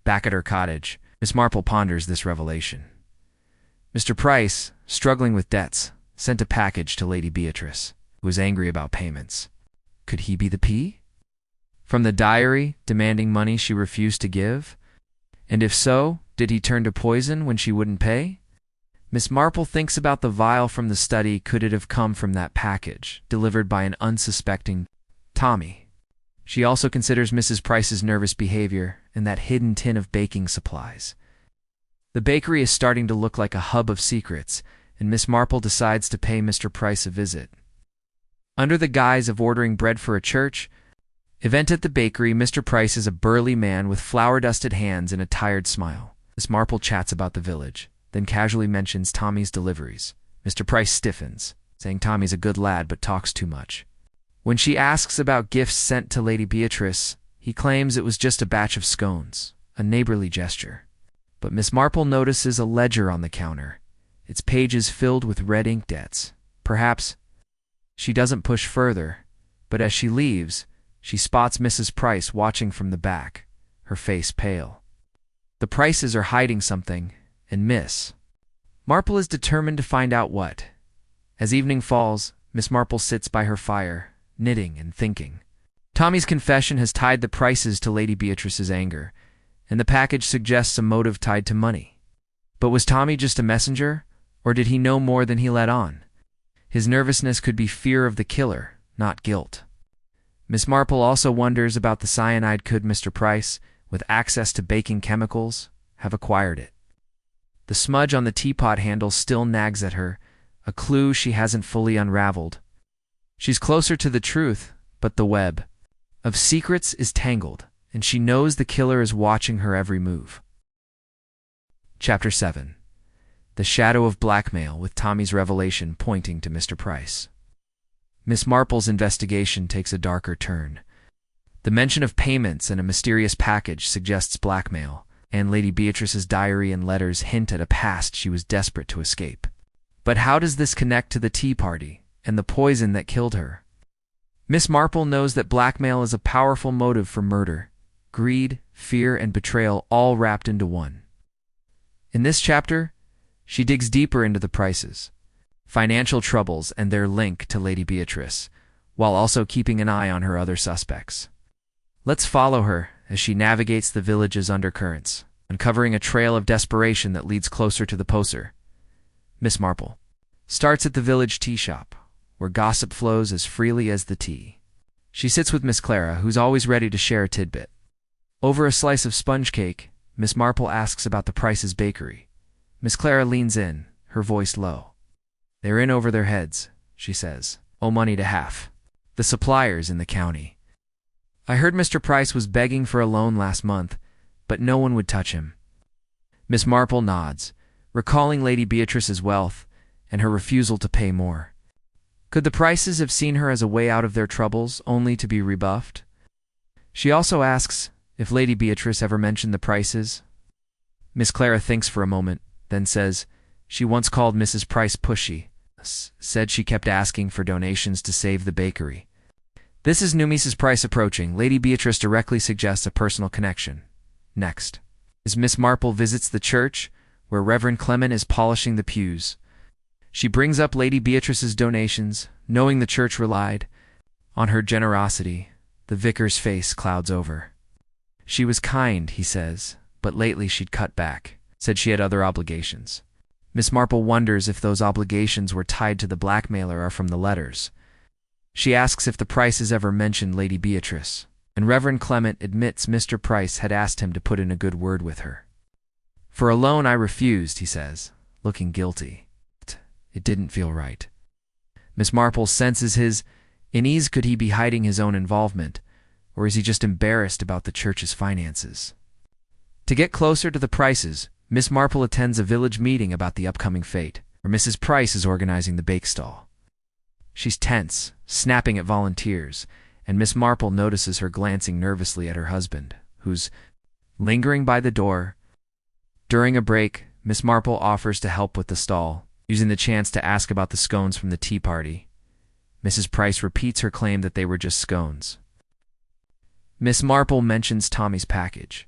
Back at her cottage, Miss Marple ponders this revelation. Mr. Price, struggling with debts, sent a package to Lady Beatrice, who was angry about payments. Could he be the P? From the diary, demanding money she refused to give? And if so, did he turn to poison when she wouldn't pay? Miss Marple thinks about the vial from the study. Could it have come from that package, delivered by an unsuspecting Tommy? She also considers Mrs. Price's nervous behavior and that hidden tin of baking supplies. The bakery is starting to look like a hub of secrets, and Miss Marple decides to pay Mr. Price a visit. Under the guise of ordering bread for a church event at the bakery, Mr. Price is a burly man with flour-dusted hands and a tired smile. Miss Marple chats about the village, then casually mentions Tommy's deliveries. Mr. Price stiffens, saying Tommy's a good lad but talks too much. When she asks about gifts sent to Lady Beatrice, he claims it was just a batch of scones, a neighborly gesture. But Miss Marple notices a ledger on the counter, its pages filled with red ink debts. Perhaps she doesn't push further, but as she leaves, she spots Mrs. Price watching from the back, her face pale. The Prices are hiding something, and Miss Marple is determined to find out what. As evening falls, Miss Marple sits by her fire, knitting and thinking. Tommy's confession has tied the Prices to Lady Beatrice's anger, and the package suggests a motive tied to money. But was Tommy just a messenger, or did he know more than he let on? His nervousness could be fear of the killer, not guilt. Miss Marple also wonders about the cyanide. Could Mr. Price, with access to baking chemicals, have acquired it? The smudge on the teapot handle still nags at her, a clue she hasn't fully unraveled. She's closer to the truth, but the web of secrets is tangled, and she knows the killer is watching her every move. Chapter 7. The Shadow of Blackmail, with Tommy's revelation pointing to Mr. Price. Miss Marple's investigation takes a darker turn. The mention of payments and a mysterious package suggests blackmail, and Lady Beatrice's diary and letters hint at a past she was desperate to escape. But how does this connect to the tea party and the poison that killed her? Miss Marple knows that blackmail is a powerful motive for murder, greed, fear, and betrayal all wrapped into one. In this chapter, she digs deeper into the Prices, financial troubles, and their link to Lady Beatrice, while also keeping an eye on her other suspects. Let's follow her as she navigates the village's undercurrents, uncovering a trail of desperation that leads closer to the poser. Miss Marple starts at the village tea shop, where gossip flows as freely as the tea. She sits with Miss Clara, who's always ready to share a tidbit. Over a slice of sponge cake, Miss Marple asks about the Price's bakery. Miss Clara leans in, her voice low. "They're in over their heads," she says. "Owe money to half the suppliers in the county." I heard Mr. Price was begging for a loan last month, but no one would touch him. Miss Marple nods, recalling Lady Beatrice's wealth and her refusal to pay more. Could the Prices have seen her as a way out of their troubles, only to be rebuffed? She also asks if Lady Beatrice ever mentioned the Prices. Miss Clara thinks for a moment, then says she once called Mrs. Price pushy, said she kept asking for donations to save the bakery. This is new Mrs. Price approaching. Lady Beatrice directly suggests a personal connection. Next is Miss Marple visits the church, where Reverend Clement is polishing the pews. She brings up Lady Beatrice's donations, knowing the church relied on her generosity. The vicar's face clouds over. She was kind, he says, but lately she'd cut back, said she had other obligations. Miss Marple wonders if those obligations were tied to the blackmailer or from the letters. She asks if the Prices ever mentioned Lady Beatrice, and Reverend Clement admits Mr. Price had asked him to put in a good word with her. For a loan I refused, he says, looking guilty. It didn't feel right. Miss Marple senses his unease. Could he be hiding his own involvement, or is he just embarrassed about the church's finances? To get closer to the Prices, Miss Marple attends a village meeting about the upcoming fete, where Mrs. Price is organizing the bake stall. She's tense, snapping at volunteers, and Miss Marple notices her glancing nervously at her husband, who's lingering by the door. During a break, Miss Marple offers to help with the stall, using the chance to ask about the scones from the tea party. Mrs. Price repeats her claim that they were just scones. Miss Marple mentions Tommy's package.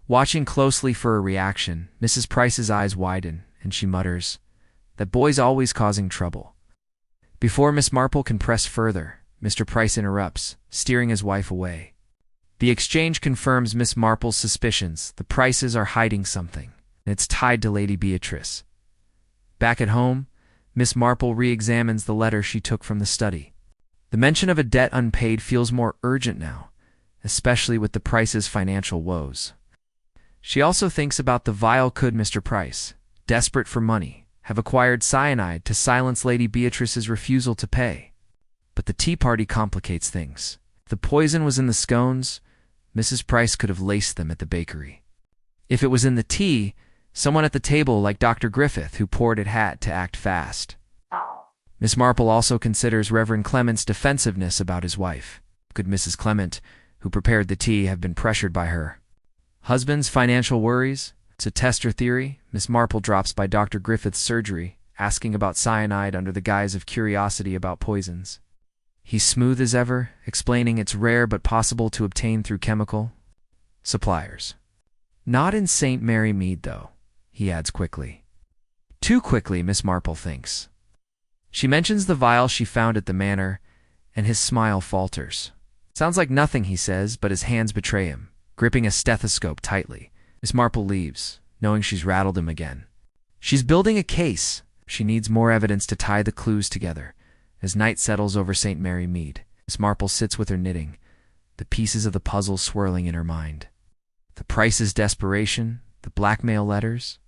Watching closely for a reaction, Mrs. Price's eyes widen, and she mutters, "That boy's always causing trouble." Before Miss Marple can press further, Mr. Price interrupts, steering his wife away. The exchange confirms Miss Marple's suspicions. The Prices are hiding something, and it's tied to Lady Beatrice. Back at home, Miss Marple re-examines the letter she took from the study. The mention of a debt unpaid feels more urgent now, especially with the Prices' financial woes. She also thinks about the vial. Could Mr. Price, desperate for money, have acquired cyanide to silence Lady Beatrice's refusal to pay? But the tea party complicates things. If the poison was in the scones, Mrs. Price could have laced them at the bakery. If it was in the tea, someone at the table like Dr. Griffith, who poured it, had to act fast. Miss Marple also considers Reverend Clement's defensiveness about his wife. Could Mrs. Clement, who prepared the tea, have been pressured by her husband's financial worries? To test her theory, Miss Marple drops by Dr. Griffith's surgery, asking about cyanide under the guise of curiosity about poisons. He's smooth as ever, explaining it's rare but possible to obtain through chemical suppliers. Not in St. Mary Mead, though, he adds quickly. Too quickly, Miss Marple thinks. She mentions the vial she found at the manor, and his smile falters. Sounds like nothing, he says, but his hands betray him, gripping a stethoscope tightly. Miss Marple leaves, knowing she's rattled him again. She's building a case. She needs more evidence to tie the clues together. As night settles over St. Mary Mead, Miss Marple sits with her knitting, the pieces of the puzzle swirling in her mind. The Price's desperation, the blackmail letters,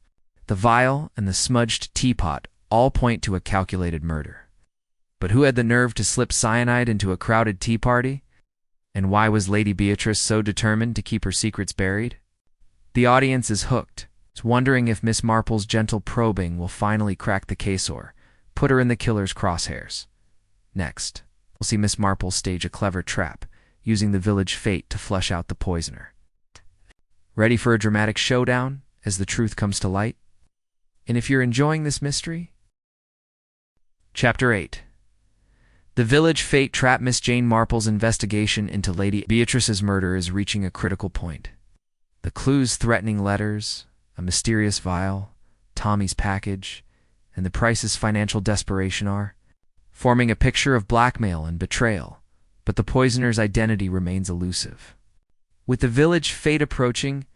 the vial, and the smudged teapot all point to a calculated murder. But who had the nerve to slip cyanide into a crowded tea party? And why was Lady Beatrice so determined to keep her secrets buried? The audience is hooked, wondering if Miss Marple's gentle probing will finally crack the case or put her in the killer's crosshairs. Next, we'll see Miss Marple stage a clever trap, using the village fete to flush out the poisoner. Ready for a dramatic showdown as the truth comes to light? And if you're enjoying this mystery? Chapter 8. The village fete trap. Miss Jane Marple's investigation into Lady Beatrice's murder is reaching a critical point. The clues, threatening letters, a mysterious vial, Tommy's package, and the Price's financial desperation are forming a picture of blackmail and betrayal, but the poisoner's identity remains elusive. With the village fete approaching,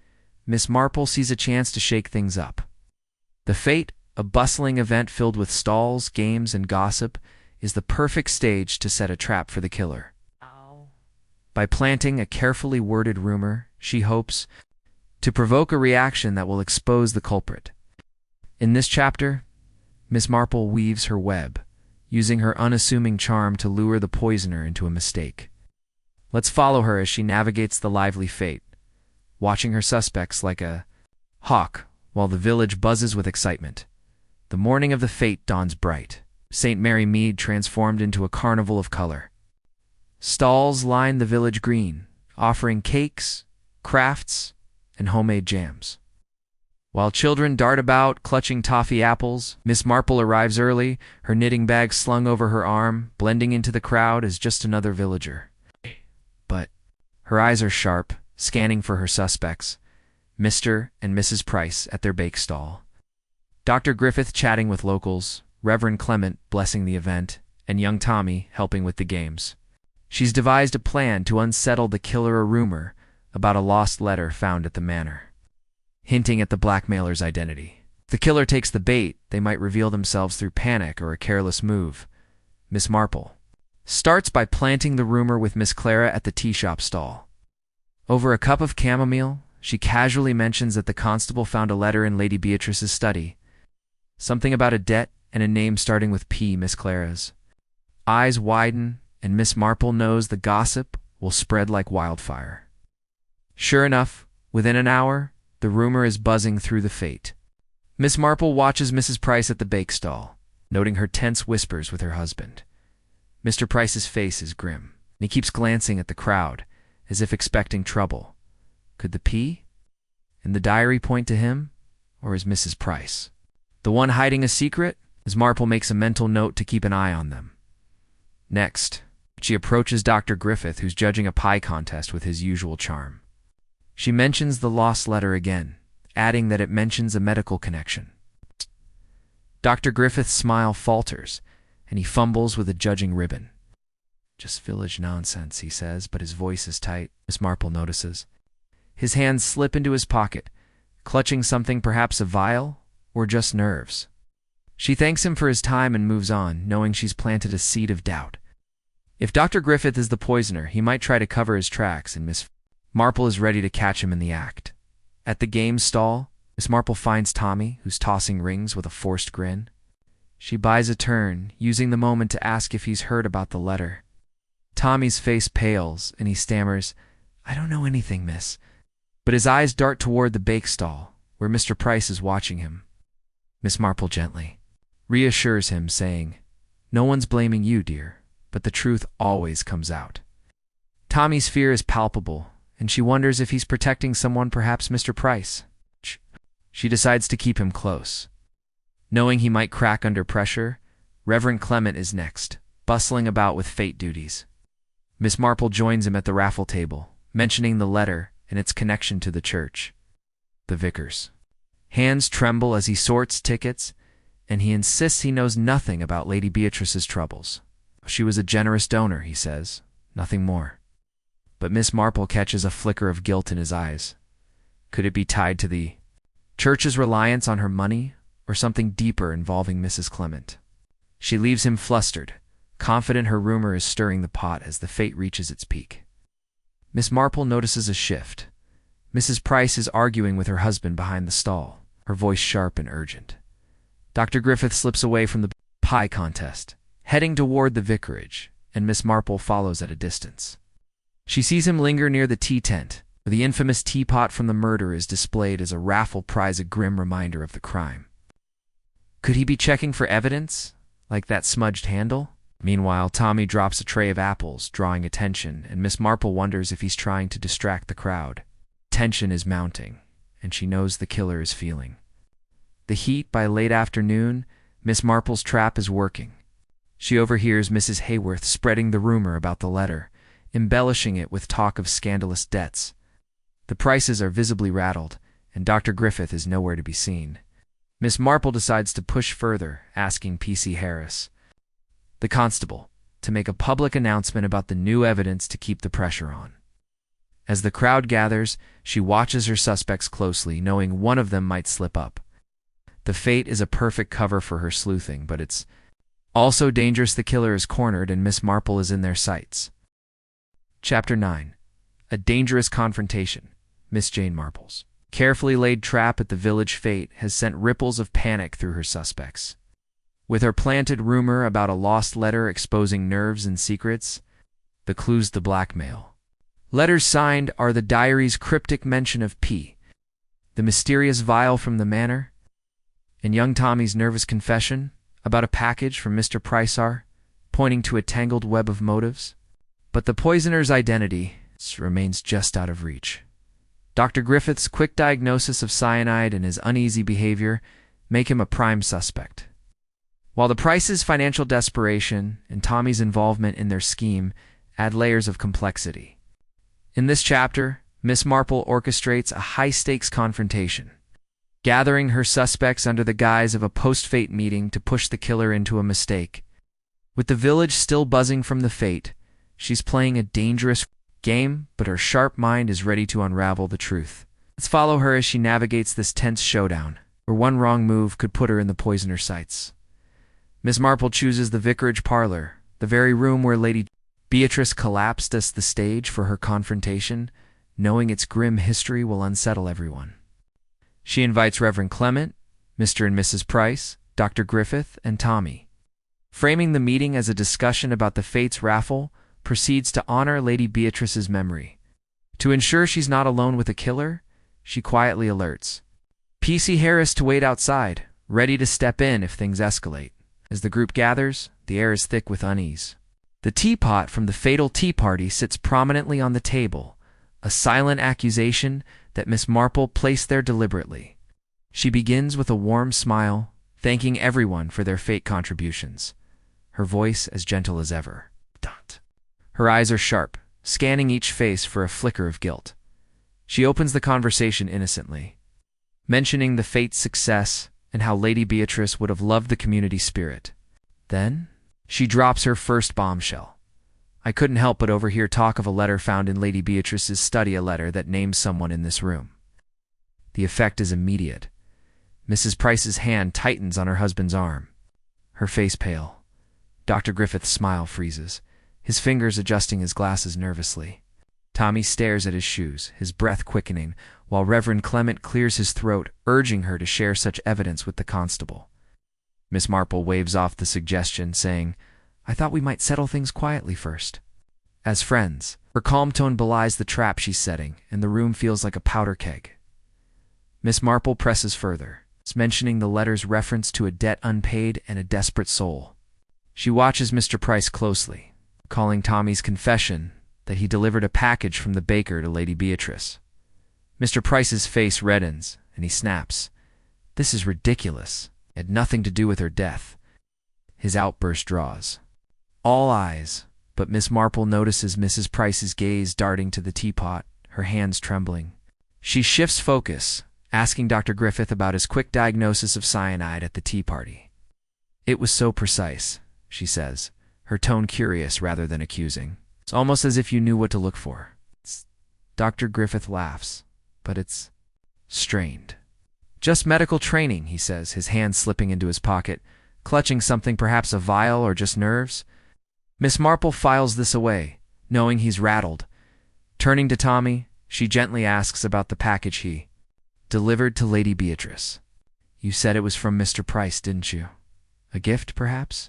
Miss Marple sees a chance to shake things up. The fete, a bustling event filled with stalls, games, and gossip, is the perfect stage to set a trap for the killer. By planting a carefully worded rumor, she hopes to provoke a reaction that will expose the culprit. In this chapter, Miss Marple weaves her web, using her unassuming charm to lure the poisoner into a mistake. Let's follow her as she navigates the lively fate, watching her suspects like a hawk while the village buzzes with excitement. The morning of the fate dawns bright. St. Mary Mead transformed into a carnival of color. Stalls line the village green, offering cakes, crafts, and homemade jams. While children dart about, clutching toffee apples, Miss Marple arrives early, her knitting bag slung over her arm, blending into the crowd as just another villager. But her eyes are sharp, scanning for her suspects, Mr. and Mrs. Price at their bake stall, Dr. Griffith chatting with locals, Reverend Clement blessing the event, and young Tommy helping with the games. She's devised a plan to unsettle the killer a rumor about a lost letter found at the manor, hinting at the blackmailer's identity. If the killer takes the bait, they might reveal themselves through panic or a careless move. Miss Marple starts by planting the rumor with Miss Clara at the tea shop stall. Over a cup of chamomile, she casually mentions that the constable found a letter in Lady Beatrice's study. Something about a debt and a name starting with P. Miss Clara's eyes widen, and Miss Marple knows the gossip will spread like wildfire. Sure enough, within an hour, the rumor is buzzing through the fate. Miss Marple watches Mrs. Price at the bake stall, noting her tense whispers with her husband. Mr. Price's face is grim, and he keeps glancing at the crowd, as if expecting trouble. Could the P in the diary point to him, or is Mrs. Price the one hiding a secret? Miss Marple makes a mental note to keep an eye on them. Next, she approaches Dr. Griffith, who's judging a pie contest with his usual charm. She mentions the lost letter again, adding that it mentions a medical connection. Dr. Griffith's smile falters, and he fumbles with a judging ribbon. Just village nonsense, he says, but his voice is tight. Miss Marple notices. His hands slip into his pocket, clutching something, perhaps a vial, or just nerves. She thanks him for his time and moves on, knowing she's planted a seed of doubt. If Dr. Griffith is the poisoner, he might try to cover his tracks, and Miss Marple is ready to catch him in the act. At the games stall, Miss Marple finds Tommy, who's tossing rings with a forced grin. She buys a turn, using the moment to ask if he's heard about the letter. Tommy's face pales, and he stammers, "I don't know anything, miss." But his eyes dart toward the bake stall, where Mr. Price is watching him. Miss Marple gently reassures him, saying, "No one's blaming you, dear, but the truth always comes out." Tommy's fear is palpable, and she wonders if he's protecting someone, perhaps Mr. Price. She decides to keep him close. Knowing he might crack under pressure, Reverend Clement is next, bustling about with fate duties. Miss Marple joins him at the raffle table, mentioning the letter and its connection to the church. The vicar's hands tremble as he sorts tickets, and he insists he knows nothing about Lady Beatrice's troubles. She was a generous donor, he says, nothing more. But Miss Marple catches a flicker of guilt in his eyes. Could it be tied to the church's reliance on her money, or something deeper involving Mrs. Clement? She leaves him flustered, confident her rumor is stirring the pot as the fate reaches its peak. Miss Marple notices a shift. Mrs. Price is arguing with her husband behind the stall, her voice sharp and urgent. Dr. Griffith slips away from the pie contest, heading toward the vicarage, and Miss Marple follows at a distance. She sees him linger near the tea tent, where the infamous teapot from the murder is displayed as a raffle prize, a grim reminder of the crime. Could he be checking for evidence, like that smudged handle? Meanwhile, Tommy drops a tray of apples, drawing attention, and Miss Marple wonders if he's trying to distract the crowd. Tension is mounting, and she knows the killer is feeling the heat. By late afternoon, Miss Marple's trap is working. She overhears Mrs. Hayworth spreading the rumor about the letter, embellishing it with talk of scandalous debts. The Prices are visibly rattled, and Dr. Griffith is nowhere to be seen. Miss Marple decides to push further, asking P.C. Harris, the constable, to make a public announcement about the new evidence to keep the pressure on. As the crowd gathers, she watches her suspects closely, knowing one of them might slip up. The fate is a perfect cover for her sleuthing, but it's also dangerous. The killer is cornered, and Miss Marple is in their sights. Chapter 9. A dangerous confrontation. Miss Jane Marple's carefully laid trap at the village fete has sent ripples of panic through her suspects. With her planted rumor about a lost letter exposing nerves and secrets, the clues the blackmail, Letters signed are the diary's cryptic mention of P, the mysterious vial from the manor, and young Tommy's nervous confession about a package from Mr. Price are pointing to a tangled web of motives. But the poisoner's identity remains just out of reach. Dr. Griffith's quick diagnosis of cyanide and his uneasy behavior make him a prime suspect, while the Prices' financial desperation and Tommy's involvement in their scheme add layers of complexity. In this chapter, Miss Marple orchestrates a high-stakes confrontation, gathering her suspects under the guise of a post-fate meeting to push the killer into a mistake. With the village still buzzing from the fate, she's playing a dangerous game, but her sharp mind is ready to unravel the truth. Let's follow her as she navigates this tense showdown, where one wrong move could put her in the poisoner's sights. Miss Marple chooses the vicarage parlor, the very room where Lady Beatrice collapsed as the stage for her confrontation, knowing its grim history will unsettle everyone. She invites Reverend Clement, Mr. and Mrs. Price, Dr. Griffith, and Tommy. Framing the meeting as a discussion about the Fates raffle, proceeds to honor Lady Beatrice's memory. To ensure she's not alone with a killer, she quietly alerts P.C. Harris to wait outside, ready to step in if things escalate. As the group gathers, the air is thick with unease. The teapot from the fatal tea party sits prominently on the table, a silent accusation that Miss Marple placed there deliberately. She begins with a warm smile, thanking everyone for their fate contributions, her voice as gentle as ever. Her eyes are sharp, scanning each face for a flicker of guilt. She opens the conversation innocently, mentioning the Fate's success and how Lady Beatrice would have loved the community spirit. Then, she drops her first bombshell. I couldn't help but overhear talk of a letter found in Lady Beatrice's study, a letter that names someone in this room. The effect is immediate. Mrs. Price's hand tightens on her husband's arm, her face pale. Dr. Griffith's smile freezes, his fingers adjusting his glasses nervously. Tommy stares at his shoes, his breath quickening, while Reverend Clement clears his throat, urging her to share such evidence with the constable. Miss Marple waves off the suggestion, saying, I thought we might settle things quietly first. As friends, her calm tone belies the trap she's setting, and the room feels like a powder keg. Miss Marple presses further, mentioning the letter's reference to a debt unpaid and a desperate soul. She watches Mr. Price closely, calling Tommy's confession that he delivered a package from the baker to Lady Beatrice. Mr. Price's face reddens, and he snaps. This is ridiculous. It had nothing to do with her death. His outburst draws all eyes, but Miss Marple notices Mrs. Price's gaze darting to the teapot, her hands trembling. She shifts focus, asking Dr. Griffith about his quick diagnosis of cyanide at the tea party. It was so precise, she says, her tone curious rather than accusing. It's almost as if you knew what to look for. Dr. Griffith laughs, but it's strained. Just medical training, he says, his hand slipping into his pocket, clutching something, perhaps a vial or just nerves. Miss Marple files this away, knowing he's rattled. Turning to Tommy, she gently asks about the package he delivered to Lady Beatrice. You said it was from Mr. Price, didn't you? A gift, perhaps?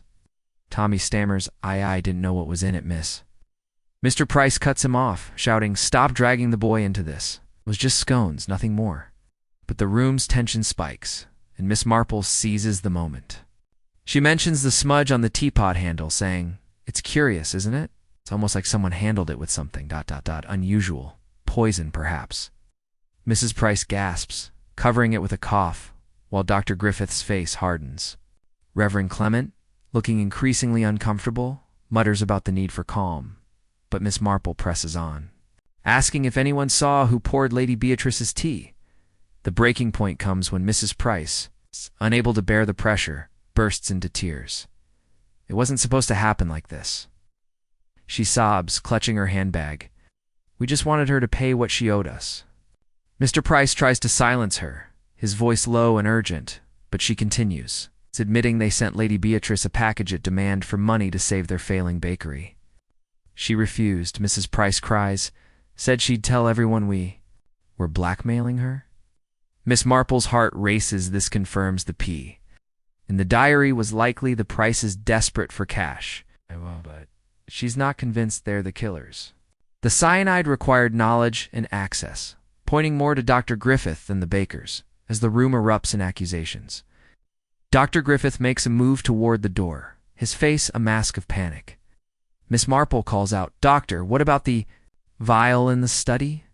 Tommy stammers, I didn't know what was in it, miss. Mr. Price cuts him off, shouting, Stop dragging the boy into this. It was just scones, nothing more. But the room's tension spikes, and Miss Marple seizes the moment. She mentions the smudge on the teapot handle, saying, It's curious, isn't it? It's almost like someone handled it with something, unusual. Poison, perhaps. Mrs. Price gasps, covering it with a cough, while Dr. Griffith's face hardens. Reverend Clement, looking increasingly uncomfortable, mutters about the need for calm, but Miss Marple presses on, asking if anyone saw who poured Lady Beatrice's tea. The breaking point comes when Mrs. Price, unable to bear the pressure, bursts into tears. It wasn't supposed to happen like this. She sobs, clutching her handbag. We just wanted her to pay what she owed us. Mr. Price tries to silence her, his voice low and urgent, but she continues, admitting they sent Lady Beatrice a package at demand for money to save their failing bakery. She refused, Mrs. Price cries, said she'd tell everyone we were blackmailing her. Miss Marple's heart races. This confirms the P. In the diary was likely the Prices desperate for cash, but she's not convinced they're the killers. The cyanide required knowledge and access, pointing more to Dr. Griffith than the bakers, as the room erupts in accusations. Dr. Griffith makes a move toward the door, his face a mask of panic. Miss Marple calls out, "Doctor, what about the vial in the study?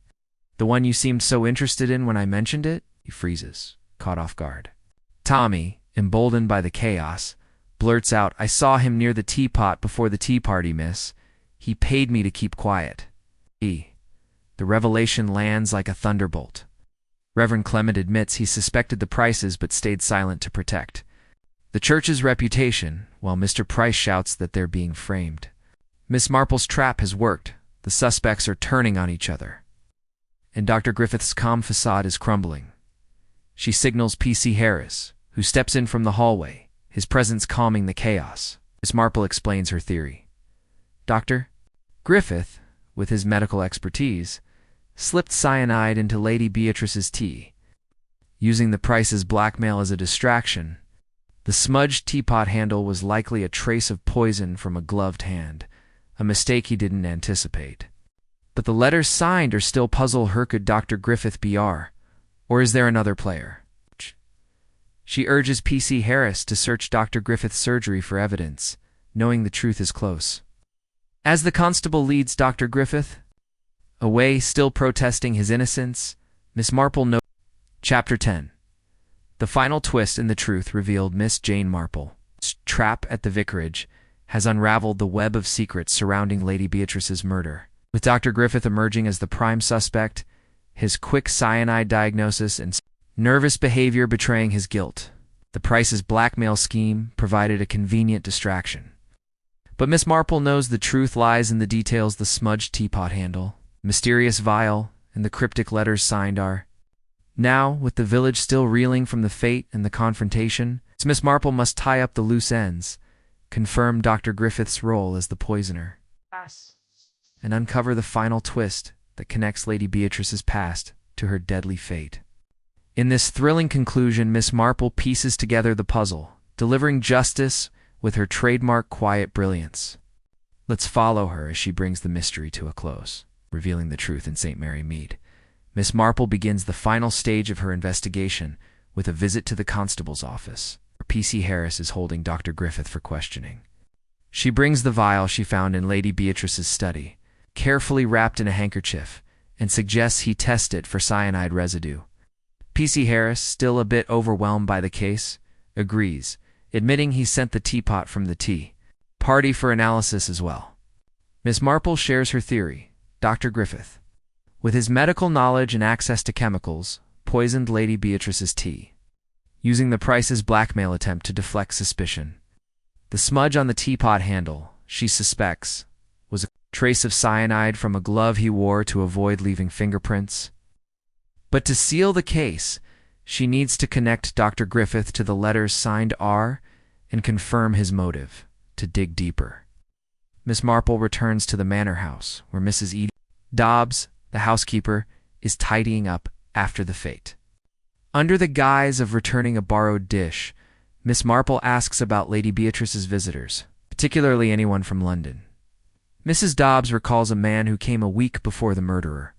The one you seemed so interested in when I mentioned it?" He freezes, caught off guard. Tommy, emboldened by the chaos, blurts out, "I saw him near the teapot before the tea party, miss. He paid me to keep quiet." The revelation lands like a thunderbolt. Reverend Clement admits he suspected the Prices but stayed silent to protect the church's reputation, while Mr. Price shouts that they're being framed. Miss Marple's trap has worked. The suspects are turning on each other. And Dr. Griffith's calm facade is crumbling. She signals P.C. Harris, who steps in from the hallway, his presence calming the chaos. Miss Marple explains her theory. Dr. Griffith, with his medical expertise, slipped cyanide into Lady Beatrice's tea, using the Price's blackmail as a distraction. The smudged teapot handle was likely a trace of poison from a gloved hand, a mistake he didn't anticipate. But the letters signed are still puzzle her. Could Dr. Griffith be R? Or is there another player? She urges P.C. Harris to search Dr. Griffith's surgery for evidence, knowing the truth is close. As the constable leads Dr. Griffith away, still protesting his innocence, Miss Marple notes. Chapter 10. The final twist in the truth revealed. Miss Jane Marple's trap at the vicarage has unraveled the web of secrets surrounding Lady Beatrice's murder, with Dr. Griffith emerging as the prime suspect, his quick cyanide diagnosis and nervous behavior betraying his guilt. The Price's blackmail scheme provided a convenient distraction. But Miss Marple knows the truth lies in the details. The smudged teapot handle, mysterious vial, and the cryptic letters signed are. Now, with the village still reeling from the fate and the confrontation, Miss Marple must tie up the loose ends, confirm Dr. Griffith's role as the poisoner, and uncover the final twist that connects Lady Beatrice's past to her deadly fate. In this thrilling conclusion, Miss Marple pieces together the puzzle, delivering justice with her trademark quiet brilliance. Let's follow her as she brings the mystery to a close, revealing the truth in St. Mary Mead. Miss Marple begins the final stage of her investigation with a visit to the constable's office, where P.C. Harris is holding Dr. Griffith for questioning. She brings the vial she found in Lady Beatrice's study, carefully wrapped in a handkerchief, and suggests he test it for cyanide residue. P.C. Harris, still a bit overwhelmed by the case, agrees, admitting he sent the teapot from the tea party for analysis as well. Miss Marple shares her theory. Dr. Griffith, with his medical knowledge and access to chemicals, poisoned Lady Beatrice's tea, using the Price's blackmail attempt to deflect suspicion. The smudge on the teapot handle, she suspects, was a trace of cyanide from a glove he wore to avoid leaving fingerprints. But to seal the case, she needs to connect Dr. Griffith to the letters signed R and confirm his motive, to dig deeper. Miss Marple returns to the manor house, where Mrs. E. Dobbs, the housekeeper, is tidying up after the fete. Under the guise of returning a borrowed dish, Miss Marple asks about Lady Beatrice's visitors, particularly anyone from London. Mrs. Dobbs recalls a man who came a week before the murderer,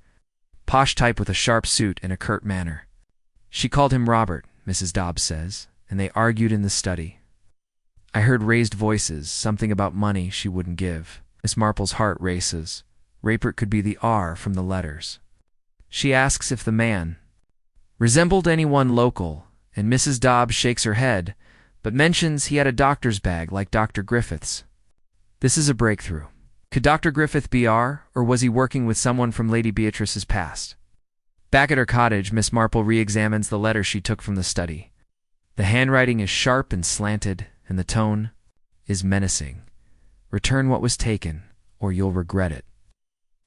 posh type with a sharp suit and a curt manner. She called him Robert, Mrs. Dobbs says, and they argued in the study. I heard raised voices, something about money she wouldn't give. Miss Marple's heart races. Rapert could be the R from the letters. She asks if the man resembled anyone local, and Mrs. Dobbs shakes her head, but mentions he had a doctor's bag like Dr. Griffith's. This is a breakthrough. Could Dr. Griffith be R, or was he working with someone from Lady Beatrice's past? Back at her cottage, Miss Marple re-examines the letter she took from the study. The handwriting is sharp and slanted, and the tone is menacing. Return what was taken, or you'll regret it.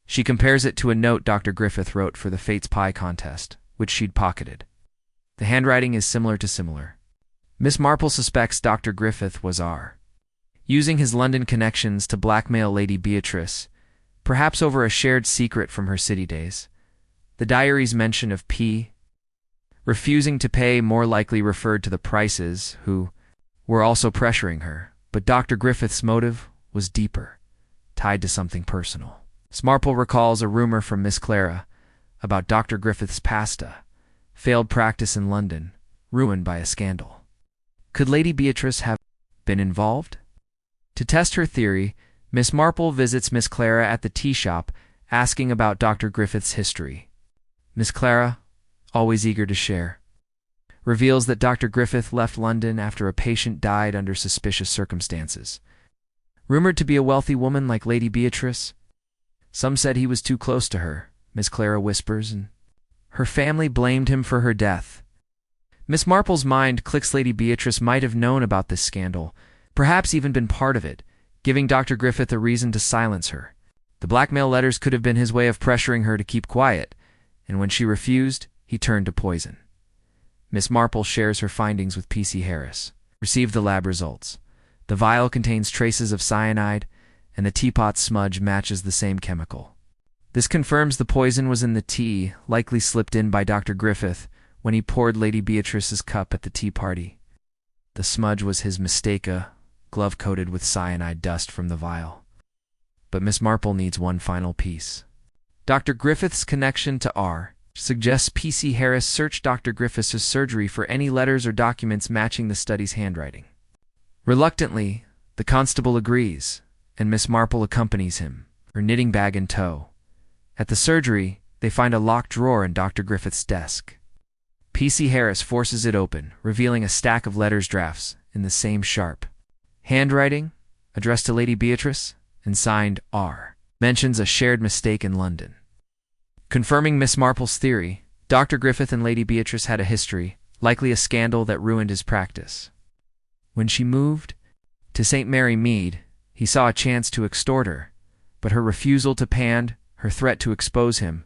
She compares it to a note Dr. Griffith wrote for the Fates Pie contest, which she'd pocketed. The handwriting is similar to similar. Miss Marple suspects Dr. Griffith was R, using his London connections to blackmail Lady Beatrice, perhaps over a shared secret from her city days. The diary's mention of P refusing to pay more likely referred to the Prices, who were also pressuring her, but Dr. Griffith's motive was deeper, tied to something personal. Miss Marple recalls a rumor from Miss Clara about Dr. Griffith's pasta, failed practice in London, ruined by a scandal. Could Lady Beatrice have been involved? To test her theory, Miss Marple visits Miss Clara at the tea shop, asking about Dr. Griffith's history. Miss Clara, always eager to share, reveals that Dr. Griffith left London after a patient died under suspicious circumstances. Rumored to be a wealthy woman like Lady Beatrice, some said he was too close to her, Miss Clara whispers, and her family blamed him for her death. Miss Marple's mind clicks. Lady Beatrice might have known about this scandal, perhaps even been part of it, giving Dr. Griffith a reason to silence her. The blackmail letters could have been his way of pressuring her to keep quiet, and when she refused, he turned to poison. Miss Marple shares her findings with P.C. Harris. Received the lab results. The vial contains traces of cyanide, and the teapot smudge matches the same chemical. This confirms the poison was in the tea, likely slipped in by Dr. Griffith when he poured Lady Beatrice's cup at the tea party. The smudge was his mistake, a glove coated with cyanide dust from the vial. But Miss Marple needs one final piece. Dr. Griffith's connection to R suggests P.C. Harris search Dr. Griffith's surgery for any letters or documents matching the study's handwriting. Reluctantly, the constable agrees, and Miss Marple accompanies him, her knitting bag in tow. At the surgery, they find a locked drawer in Dr. Griffith's desk. P.C. Harris forces it open, revealing a stack of letters drafts in the same sharp handwriting, addressed to Lady Beatrice, and signed R. Mentions a shared mistake in London. Confirming Miss Marple's theory, Dr. Griffith and Lady Beatrice had a history, likely a scandal that ruined his practice. When she moved to St. Mary Mead, he saw a chance to extort her, but her refusal to pay, her threat to expose him,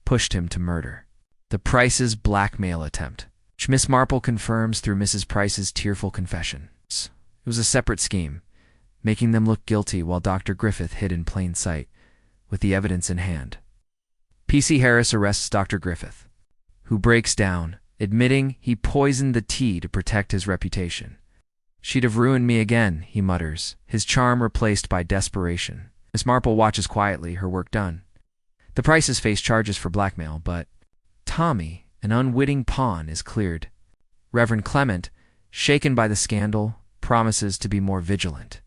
pushed him to murder. The Price's blackmail attempt, which Miss Marple confirms through Mrs. Price's tearful confession. It was a separate scheme, making them look guilty while Dr. Griffith hid in plain sight, with the evidence in hand. P.C. Harris arrests Dr. Griffith, who breaks down, admitting he poisoned the tea to protect his reputation. "She'd have ruined me again," he mutters, his charm replaced by desperation. Miss Marple watches quietly, her work done. The Prices face charges for blackmail, but Tommy, an unwitting pawn, is cleared. Reverend Clement, shaken by the scandal, promises to be more vigilant.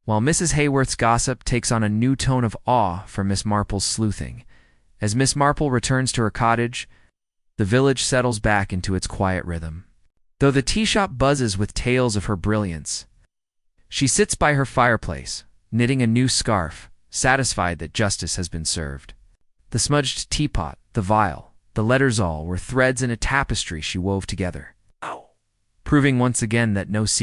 While Mrs. Hayworth's gossip takes on a new tone of awe for Miss Marple's sleuthing. As Miss Marple returns to her cottage, the village settles back into its quiet rhythm. Though the tea shop buzzes with tales of her brilliance, she sits by her fireplace, knitting a new scarf, satisfied that justice has been served. The smudged teapot, the vial, the letters all were threads in a tapestry she wove together, proving once again that no secret